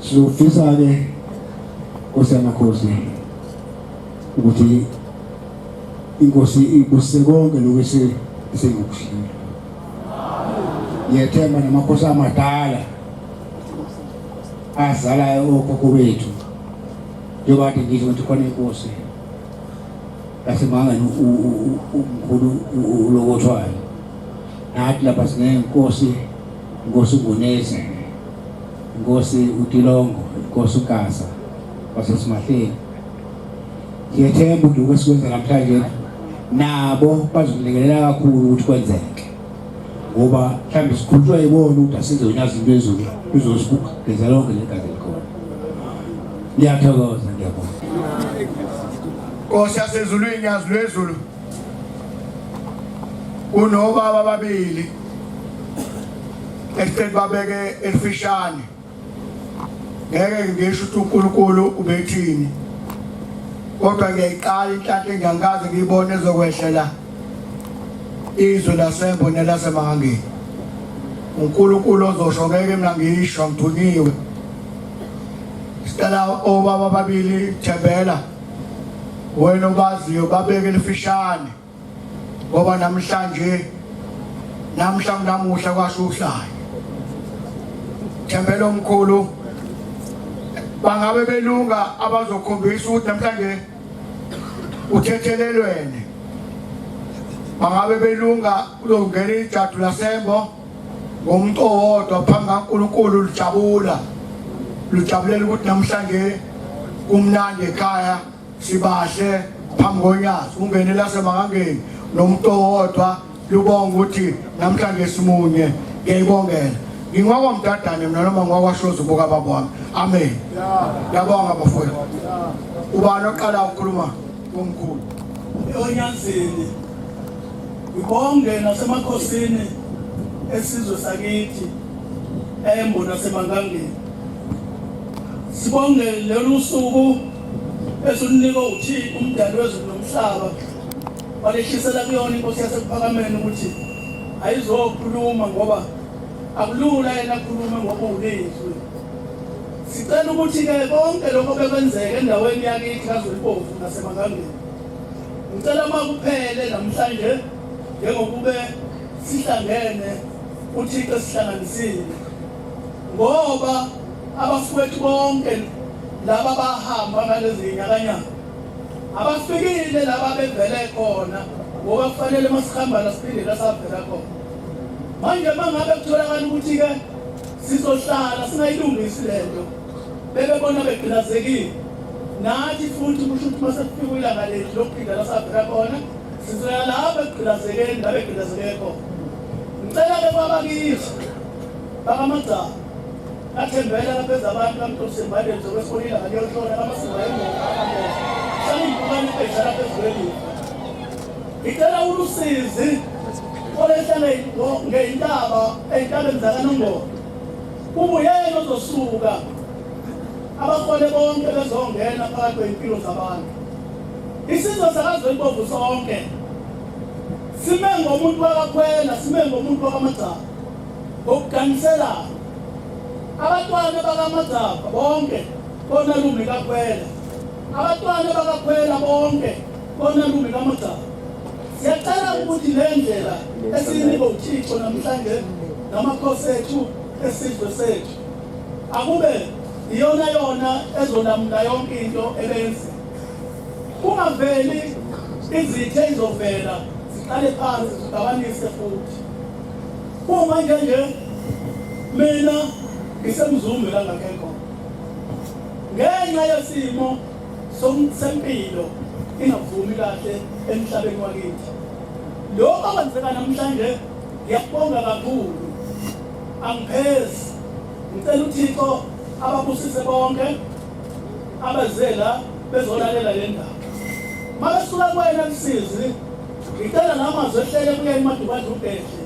Speaker 7: sizofisa ke inkosi yamakhosi ukuthi inkosi ibuse konke lokho esengikushilo yethemba namakhosi amadala azalayo okhokho bethu njengoba ngithi ukuthi khona inkosi yasemangani umkhulu ulokothwayo nathi lapha sinenkosi uNgonezi inkosi uTilongo inkosi uGasa wasesimahleni siyethemba ukuthi lokho esikwenza namhlanje nabo bazokulekelela kakhulu ukuthi kwenzeke ngoba mhlawumbe sikhulutshwa yibona ukuthi asenze Unyazi into ezulu izosibugeza lonke legazi likhona ngiyathokoza ngiyabonga
Speaker 1: Nkosi yasezulwini yazi lwezulu unobaba ababili esicela babeke elifishane ngeke ngisho ukuthi uNkulunkulu ubethini kodwa ngiyayiqala inhlanhla engangazi ngiyibone ezokwehlela izwe lasembo nelasemangangeni uNkulunkulu ozosho ngeke mina ngisho ngithunyiwe sicela obaba ababili Thembela wena obaziyo babeke elifishane ngoba namhlanje namuhla kwasho uhlayo Thembela omkhulu bangabe belunga abazokhombisa ukuthi namhlanje uthethelelwene bangabe belunga uzongena ijadu lasembo ngomuntu owodwa phambi kaNkulunkulu lujabulela ukuthi namhlanje kumnandi ekhaya sibahle phambi koNyazi ungene lasemangangeni nomuntu owodwa lubonga ukuthi namhlanje simunye ngiyibongela ngingwakwa mdadane mina noma ngwakwashoza ubuka baba wami amen ngiyabonga bafowethu ubani oqala ukukhuluma omkhulu
Speaker 3: eonyazini ibonge nasemakhosini esizwe sakithi embo nasemangangeni sibonge lolu suku esunika uThixo umdali wezulu nomhlaba walehlisela kuyona inkosi yasephakameni ukuthi ayizokhuluma ngoba akulula yena khuluma ngoba ulizwe sicela ukuthi ke konke lokho bekwenzeka endaweni yakithi kaZweliphofu nasemangangeni ngicela makuphele namhlanje njengokube sihlangene uThixo sihlanganisile ngoba abafowethu bonke laba bahamba ngalezi nyakanyaka abafikile laba bevele khona ngoba kufanele masihamba lasiphinde lasavela khona manje mangabe kutholakala ukuthi ke sizohlala singayilungisi lento bebebona begcinazekile nathi futhi kusho ukuthi masifika ilanga lethu lokuphinda lasavela khona sizoya lapha begcinazekeni la begcinazeke khona ngicela ke kwabakithi bakamagcaba athembela lapha ezabantu kamthosembandeni zokwesikolile kanyohlona kamasiko ayimoto sanibukani phezulu lapha ezweni ngicela ulusizi olehlane ngeintaba eintabeni zakanongoma kubuyena ozosuka abahole bonke bezongena phakathi kwempilo zabantu isizwe sakaZweliphofu sonke sime ngomuntu wakakhwela sime ngomuntu wakamagcaba ngokuganisela abatwana bakamagcaba bonke bona lumli kakhwela abatwana bakakhwela bonke kona lumi kamagama siyacela ukuthi le ndlela esiyinika uThixo namhlanje namakhosi ethu esizwe sethu akube iyona ezolamula yonke into ebenzi kungaveli izithe izovela siqale phansi sidabanise futhi uma nje mina ngisemzumbe la ngakekho ngenxa yesimo sempilo ingavumi kahle emhlabeni wakithi lokho kwenzeka namhlanje ngiyabonga kakhulu angiphezi ngicela uThixo ababusise bonke abazela bezolalela le ndaba mabasuka kwena kusizi ngicela namazwi ehlele kuye emadubadubhehle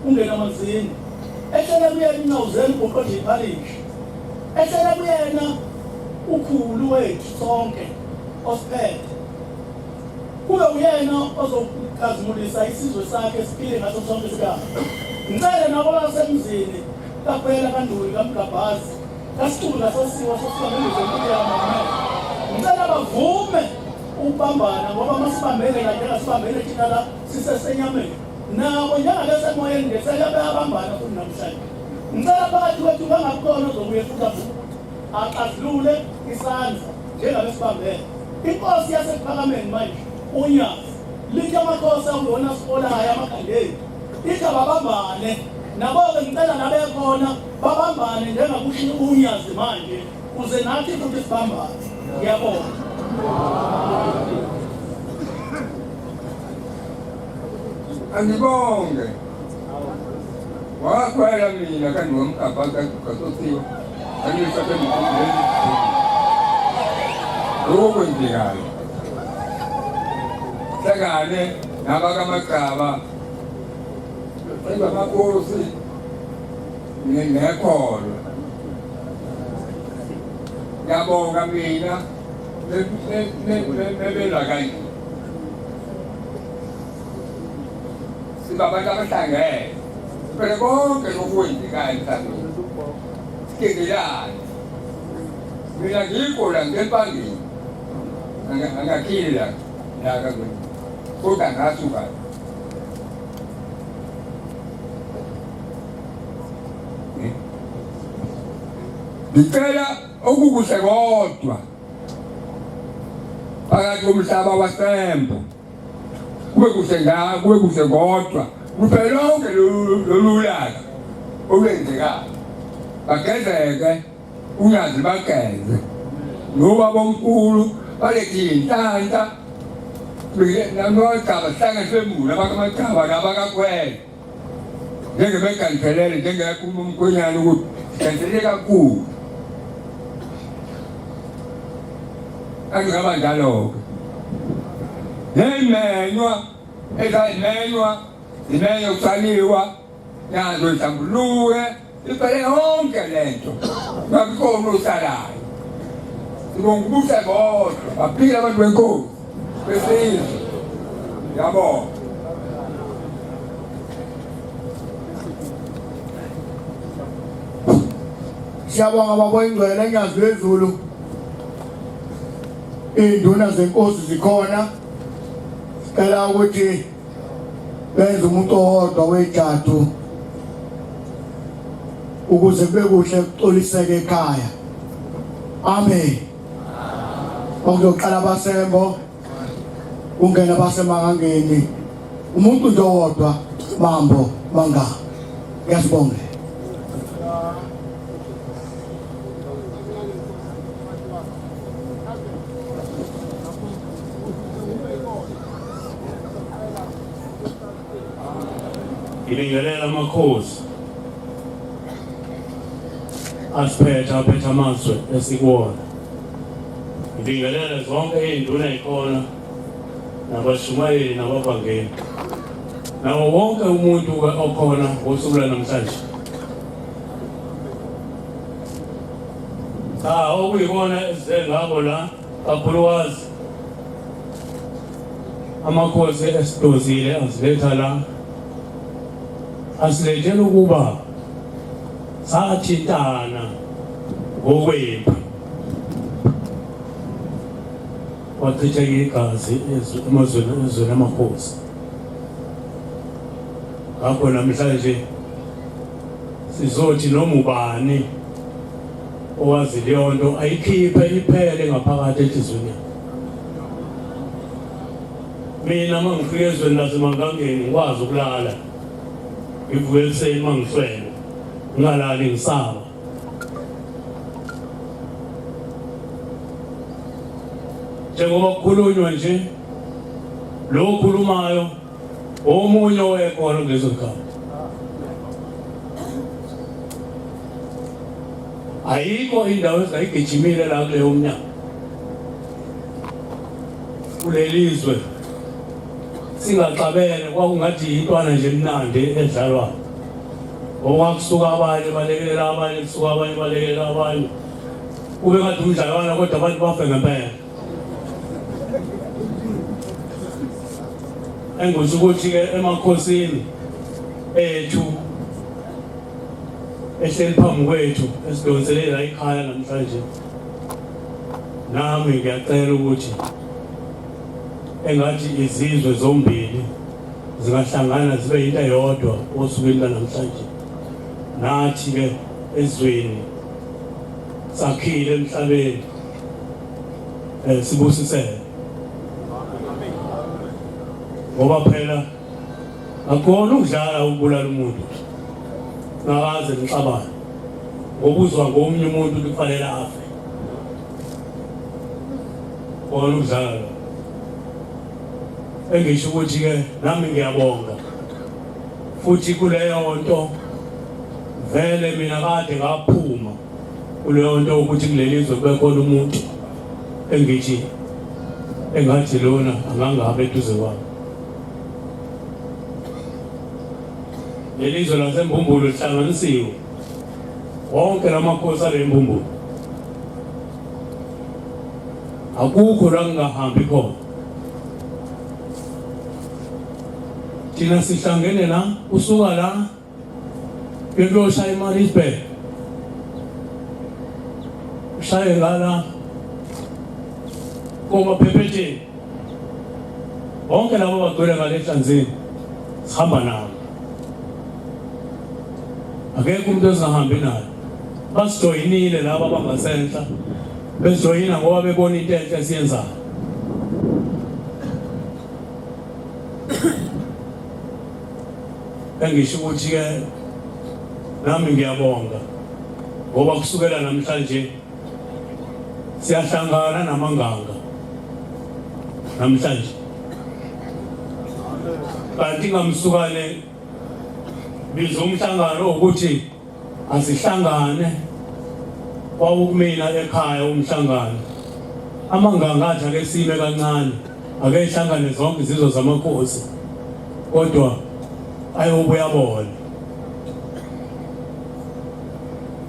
Speaker 3: ungena amazini ehlele kuye incawuzela ugoqoje iphalishi ehlele kuyena ukhulu wethu sonke osiphethe kube uyena ozokhazimulisa isizwe sakhe siphile ngaso sonke isikhathi ngicela nabo basemzini kaphela kanduli kamgabhazi kasicula sosiwa sosiwamenzemuyama ngicela bavume ukubambana ngoba masibambene la njengasibambene thina la sisesenyameni nabo njengalesemoyeni ngesele bayabambana futhi namhlanje ngicela phakathi kwethu bangakhona ozobuye futhi axazulule isandla njengabesibambene inkosi yasephakameni manje unyazi lithi amakhosi akuyona sikolaya amagandeni ithi ababambane nabo-ke ngicela nabekhona babambane njengakusho unyazi manje kuze nathi futhi sibambane ngiyabonga
Speaker 8: Angibonge wakhwela mina kanti wamkabhaka kasosiwa angisaphe mkhulu okwenzekayo hlangane nabakamagaba engamakhosi ngekholwa ngiyabonga mina bebela kanje sibabantu abahlangene phela konke lokwenzekayo emhlabeni sikengelane mina ngikho la ngempangeni angakhile la kakweni kodwa ngasuka ngicela okukuhle kodwa phakathi komhlaba wasembo kube kuhle kodwa kuphela lonke lolulaka olwenzekayo bagezeke unyazi bageze noba bomkhulu balethi inhlanhla namagaba sihlangene semula abakamagaba nabakakhwele njengebegandiphelele njengekho umkhwenyana ukuthi senzele kakhulu angingaba njalo-ke neyimenywa ezayimenywa zimenywe ukusaliwa nazo zihlambuluke iphele yonke le nto ngakukhona osalayo sibonga ubuhle bodwa baphile abantu benkosi besizwe yabona
Speaker 1: siyabonga baba ingcwele enyazi lezulu induna zenkosi zikhona sicela ukuthi benze umuntu owodwa wejadu ukuze kube kuhle kuxoliseke ekhaya amen okuzoqala abasembo ungena basemangangeni umuntu nje owodwa mambo manga ngiyasibonga
Speaker 5: Ngibingelela amakhosi aphethe amazwe esikuwona. Ngibingelela zonke izinduna ezikhona nabashumayeli nabavangeli nawo wonke umuntu okhona ngosuku namhlanje. Okuyikona ezengabo la kakhulukazi amakhosi esidozile asiletha la asilethele ukuba sathintana ngokwempi wachitheka igazi ezweni amakhosi. Ngakho namhlanje sizothi noma ubani owazi leyo nto ayikhiphe iphele ngaphakathi enhliziyweni. Mina mangifika ezweni laseMangangeni ngikwazi ukulala. Ngivuke ekuseni mangiswele. Ngingalali ngisaba. Njengoba kukhulunywa nje lo okhulumayo omunye owekhona kulezo zikhathi. Ayikho indawo ezayigijimile la kuleyo mnyango. Kulelizwe singaxabene kwakungathi intwana nje emnandi edlalwayo. Okwakusuka abanye balekelela abanye kusuka abanye balekelela abanye. Kube ngathi umdlalwana kodwa abantu bafe ngempela. Engisho ukuthi ke emakhosini ethu ehleli phambi kwethu esidonselela ekhaya namhlanje. Nami ngiyacela ukuthi engathi izizwe zombili zingahlangana zibe into eyodwa osukwini namhlanje. Nathi ke ezweni sakhile emhlabeni sibusisele. Ngoba phela akukho ukudlala ukubulala umuntu. Nakaze ngixabana. Ngobuzwa ngomunye umuntu kufanele afe. Bona ukudlala. Engisho ukuthi ke nami ngiyabonga. Futhi kuleyo nto vele mina kade ngaphuma kuleyo nto ukuthi kulelizwe kube khona umuntu engithi engathi lona angangabe eduze kwami. Lelizwe laseMbumbulu lihlanganisiwe wonke lamakhosi alembumbulu. Akukho la kungahambi khona. Thina sihlangene la usuka la kuyoshaya imali isibheke. Ushaye ngala komaphephethe. Wonke labo bagcwele ngale hlanzini sihamba nabo. Akekho umuntu ozahambi naye. Basijoyinile laba abangasenhla. Besijoyina ngoba bebona into enhle esiyenzayo. Engisho ukuthi ke nami ngiyabonga ngoba kusukela namhlanje siyahlangana namanganga namhlanje. Kanti ngamsukane bizo umhlangano ukuthi asihlangane kwawukumina ekhaya umhlangano. Amanganga athi ake sime kancane ake ihlangane zonke izizwe zamakhosi kodwa ayobuya bona.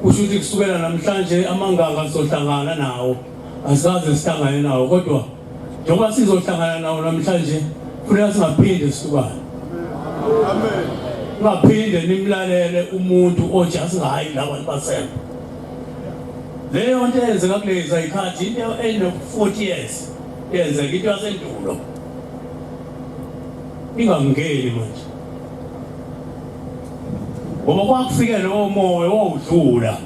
Speaker 5: Kusho ukuthi kusukela namhlanje amanganga sizohlangana nawo asikaze sihlangane nawo kodwa njengoba sizohlangana nawo namhlanje kufanele singaphinde sihlukane. Amen. Ngaphinde nimlalele umuntu othi asingayi labantu basemba. Leyo nto eyenzeka kulezi ayikhathi into eno 40 years yenzeka into yasendulo. Ingangeni manje. Ngoba kwakufike lo moya wawudlula.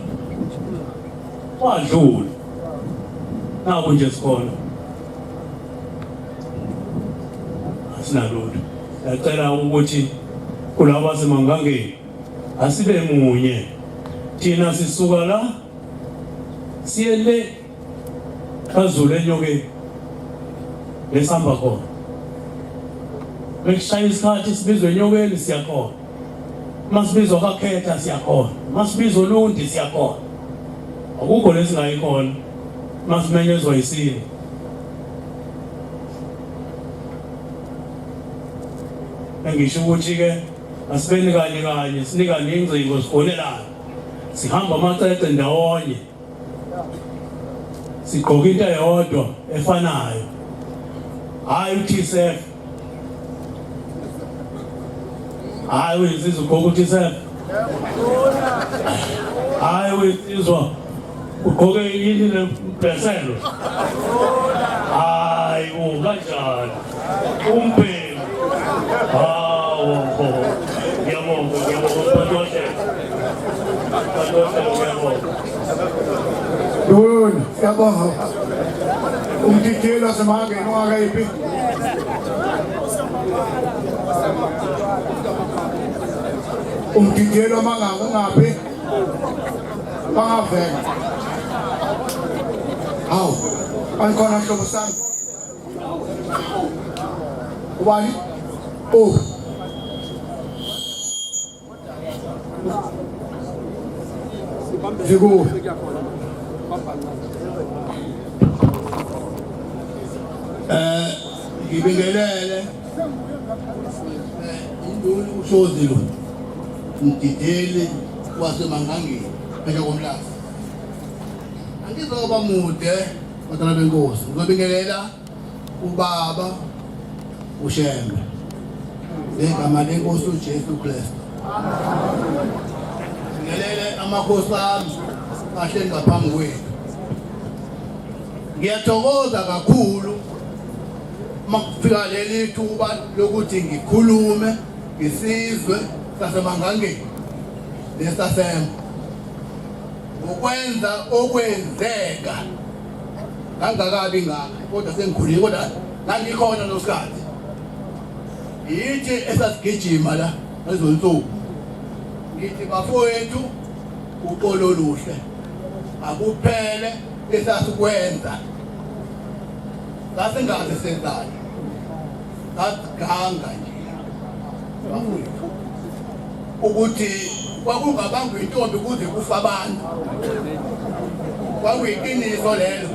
Speaker 5: Wadlula. Naku nje sikhona. Asinalutho. Ngiyacela ukuthi kulabo aseMangangeni asibe munye. Thina sisuka la siyele phezulu enyokeni lesihamba khona. Bekushaya isikhathi sibizwe enyokeni siyakhona. Masibizwa kakhetha siyakhona. Masibizwa ulundi siyakhona. Akukho lesingayikhona. Masimenyezwa isimo. Engisho ukuthi ke asibeni kanye sinikane ingcingo sifonelana. Sihamba amacece ndawonye. Sigqoka into eyodwa efanayo. Hayi uTSF. Hayi wenzizwa ugqoka uTSF. Hayi wenzizwa ugqoke yini lebheselo. Hayi hayi kanjani umphenyi hawo ngiyabonga ngiyabonga
Speaker 1: Yun, siyabonga. Umtitilo sa mga ginawa kaibig. Umtitilo mga ngapi. Mga veg. Aw, ano ko na lumusan? Wali? Oh. Siguro.
Speaker 6: Ngibingelele induli uSozilo umdideli wasemangangeni phela komlazi angizoba mude batala benkosi ngizobingelela ubaba uShembe ngegama lenkosi uJesu Kristu ngibingelele amakhosi ami ahleli ngaphambi kwethu ngiyathokoza kakhulu makufika leli thuba lokuthi ngikhulume ngesizwe sasemangangeni lesasembo ukwenza okwenzeka ngangakabi ngaka kodwa sengikhulile kodwa ngangikhona nosikhathi yithi esasigijima la ngezonsuku ngithi bafowethu uxolo luhle akuphele esasikwenza sasingaze senzani sasiganga nje bafowethu ukuthi kwakungabanga intombi kuze kufa abantu kwakuyiqiniso lelo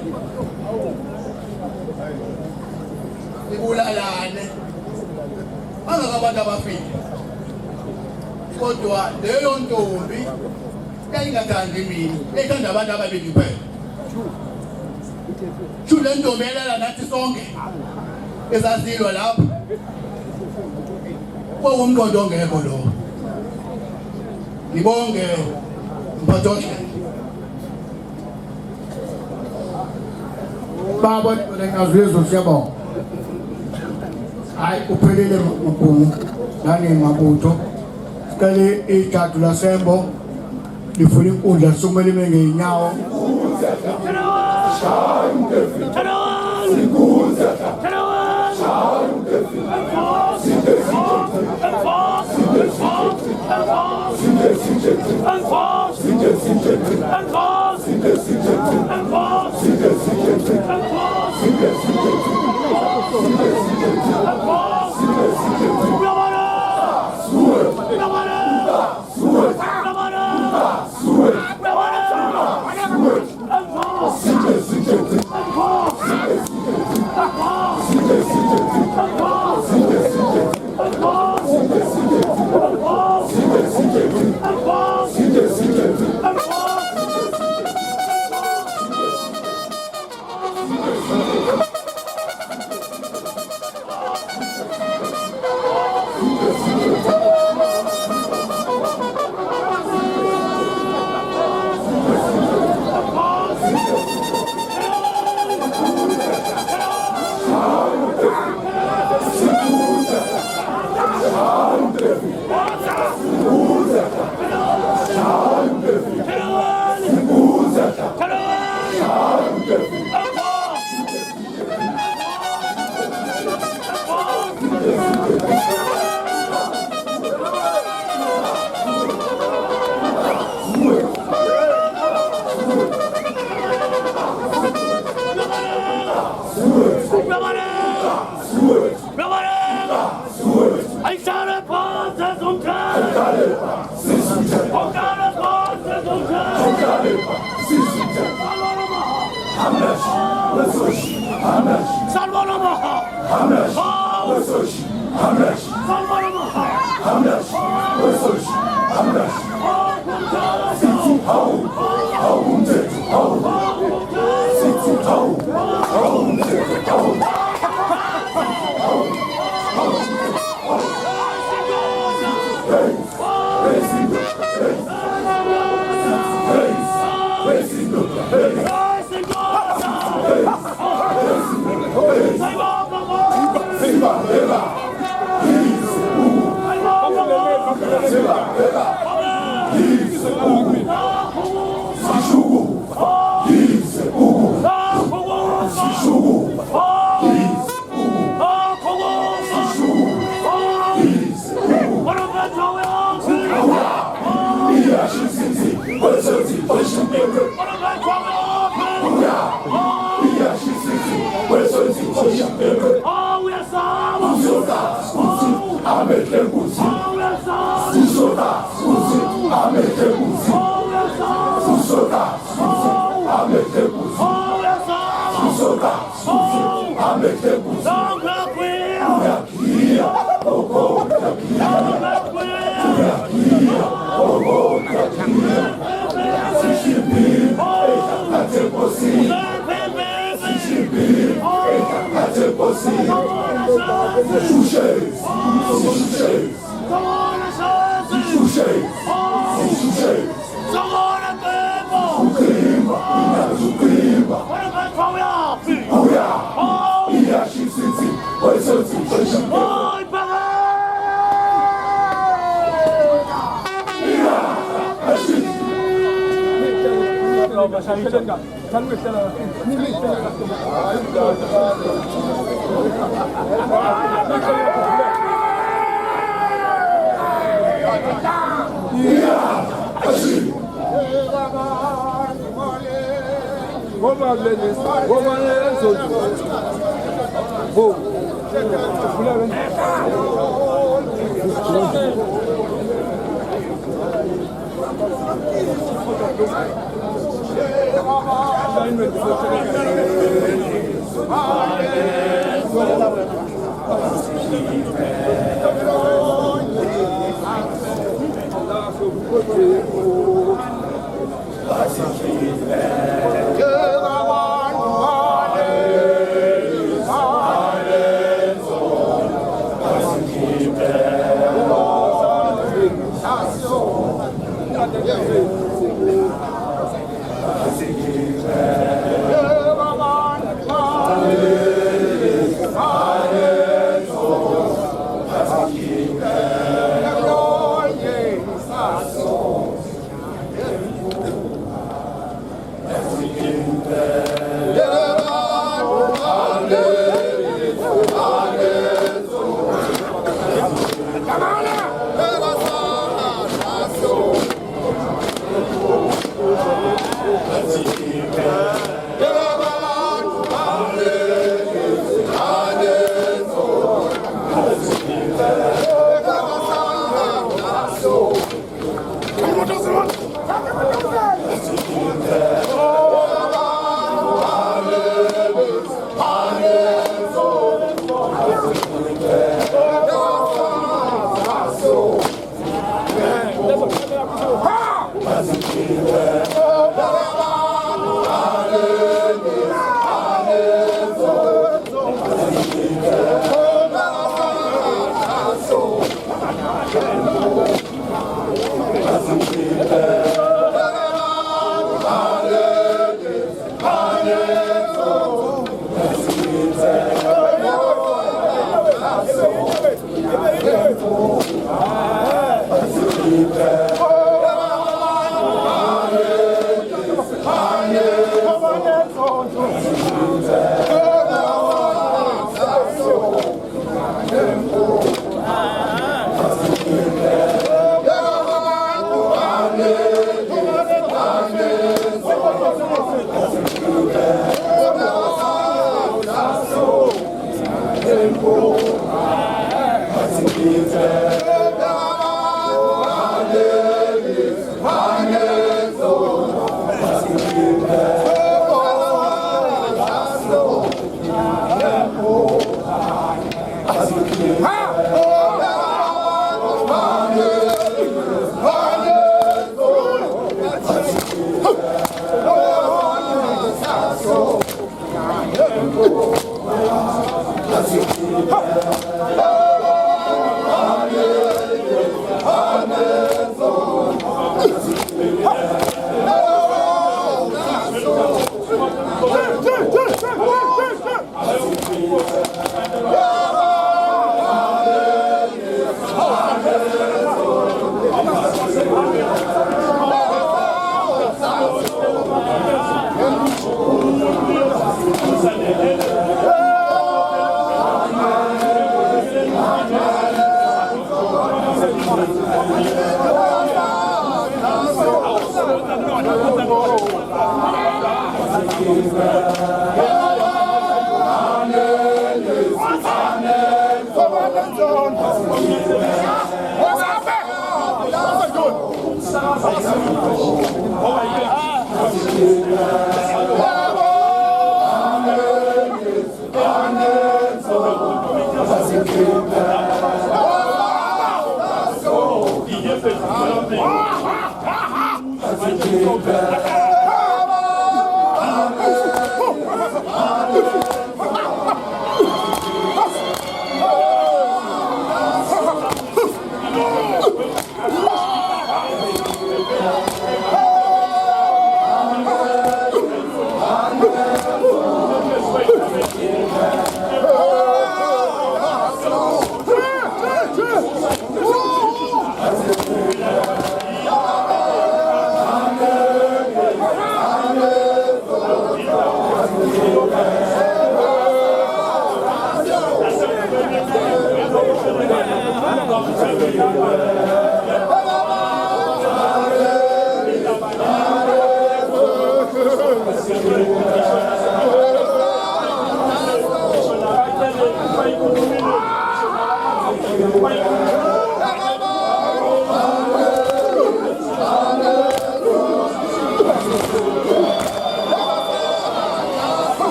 Speaker 6: sibulalane bangabantu abafile kodwa leyo ntombi yayingathandi mina ethanda abantu ababili kuphela shule ntombi elala nathi sonke esasilwa lapho kwawumqondo ongekho lo ngibonge mphathoshe
Speaker 1: Baba ngazizwe siyabonga. Hayi uphelele mabhungu nani Amabutho. Sikale ijadu lasembo lifuna inkundla sokumele ime ngeenyawo.
Speaker 3: Hey!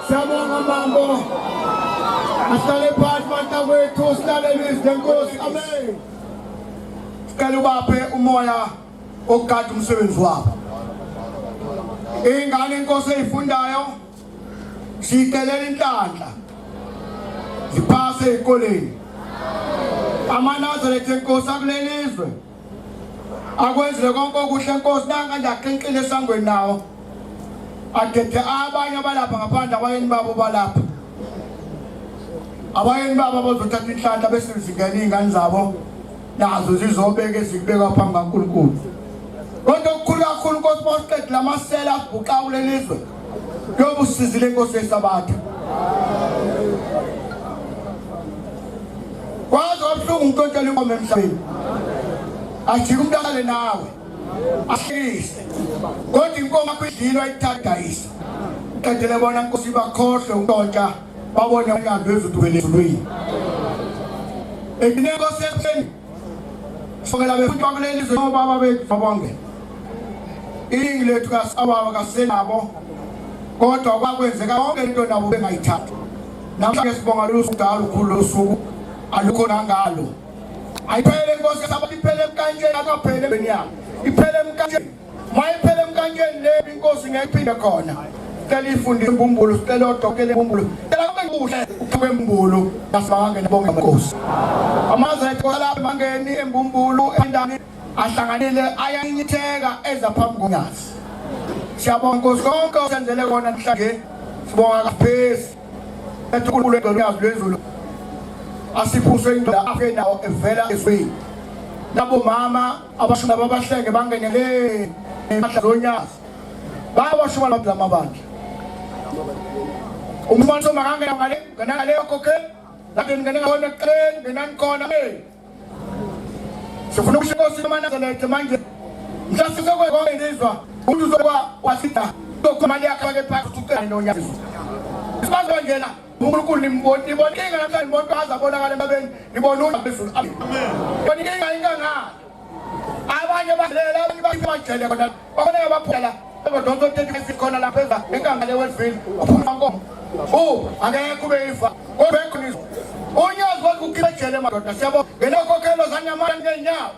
Speaker 1: Siyabonga mambo. Asale phansi bantakwethu silalelise lenkosi. Amen. Sicela ubaphe umoya ogada umsebenzi wabo. Ingane inkosi eyifundayo sicelela inhlanhla. Ziphase ezikoleni. Amanazarethe enkosi akulelizwe. Akwenzile konke okuhle enkosi nanga nje aqinqile esangweni nawo. Akhethe abanye abalapha ngaphandle abayeni babo balapha. Abayeni babo bazothatha inhlanhla bese zingena izingane zabo nazo zizobeka ezikubeka phambi kaNkulunkulu. Kodwa ukukhulu kakhulu Nkosi mawuqede lamasela abhuqa kulelizwe. Yoba usizile Nkosi yesabatha. Kwazi obuhlungu umuntu ontshela inkomo emhlabeni. Ajike umntana nawe. Ahlise. Kodwa inkomo akudlilo ayithathayisa. Qedele bona Nkosi bakhohle untshontsha babone umnyango wezulu ezulwini. Ekine Nkosi yeseni. Songela befuthi kulelizwe baba bethu babonge. Iningi lethu kasababa kasenabo. Kodwa kwakwenzeka konke into nabo bengayithatha. Namhlanje sibonga lo suku dala ukhulu losuku alukho nangalo. Ayiphele Nkosi yesabata iphele emkanjeni akaphele benyama. Iphele emkanjeni. Mayiphele emkanjeni le inkosi ngeyiphinde khona. Cela ifundise imbumbulu, cela odokele imbumbulu. Cela kube kuhle ukube imbumbulu nasibangene bonke Nkosi. Amazwe ethu lapha mangeni embumbulu endani ahlanganile ayayinyitheka eza phambi konyazi. Siyabonga Nkosi konke osenzele kona namhlanje. Sibonga kaphesi. Etukulu ngolwazi lwezulu. Asiphuswe indlela afenawo evela esweni. Labo mama abashuna babahlenge bangenele emahla zonyazi. Bawashuma labamabandla. Umuntu makangena ngale kokhe lakini ngene ngona train ngenankona sifuna ukushikosi manazalete manje mhlawumbe sokwenzizwa umuntu uzokwa wasitha dokumali yakhe ke phakathi ucela noNyazi sibazo njena uNkulunkulu nimboni inga namhlanje umuntu azabonakala emabeni nibona uNyazi amen bona inga abanye badlela abanye bajele khona bakona baphela abadonso tethi khona lapha enkanga lewelfield uphuma nkomo angeke kube ifa kodwa ekhona Unyazi wakukhipha ejele madoda siyabo ngenokhokhelo zanyamana ngenyawo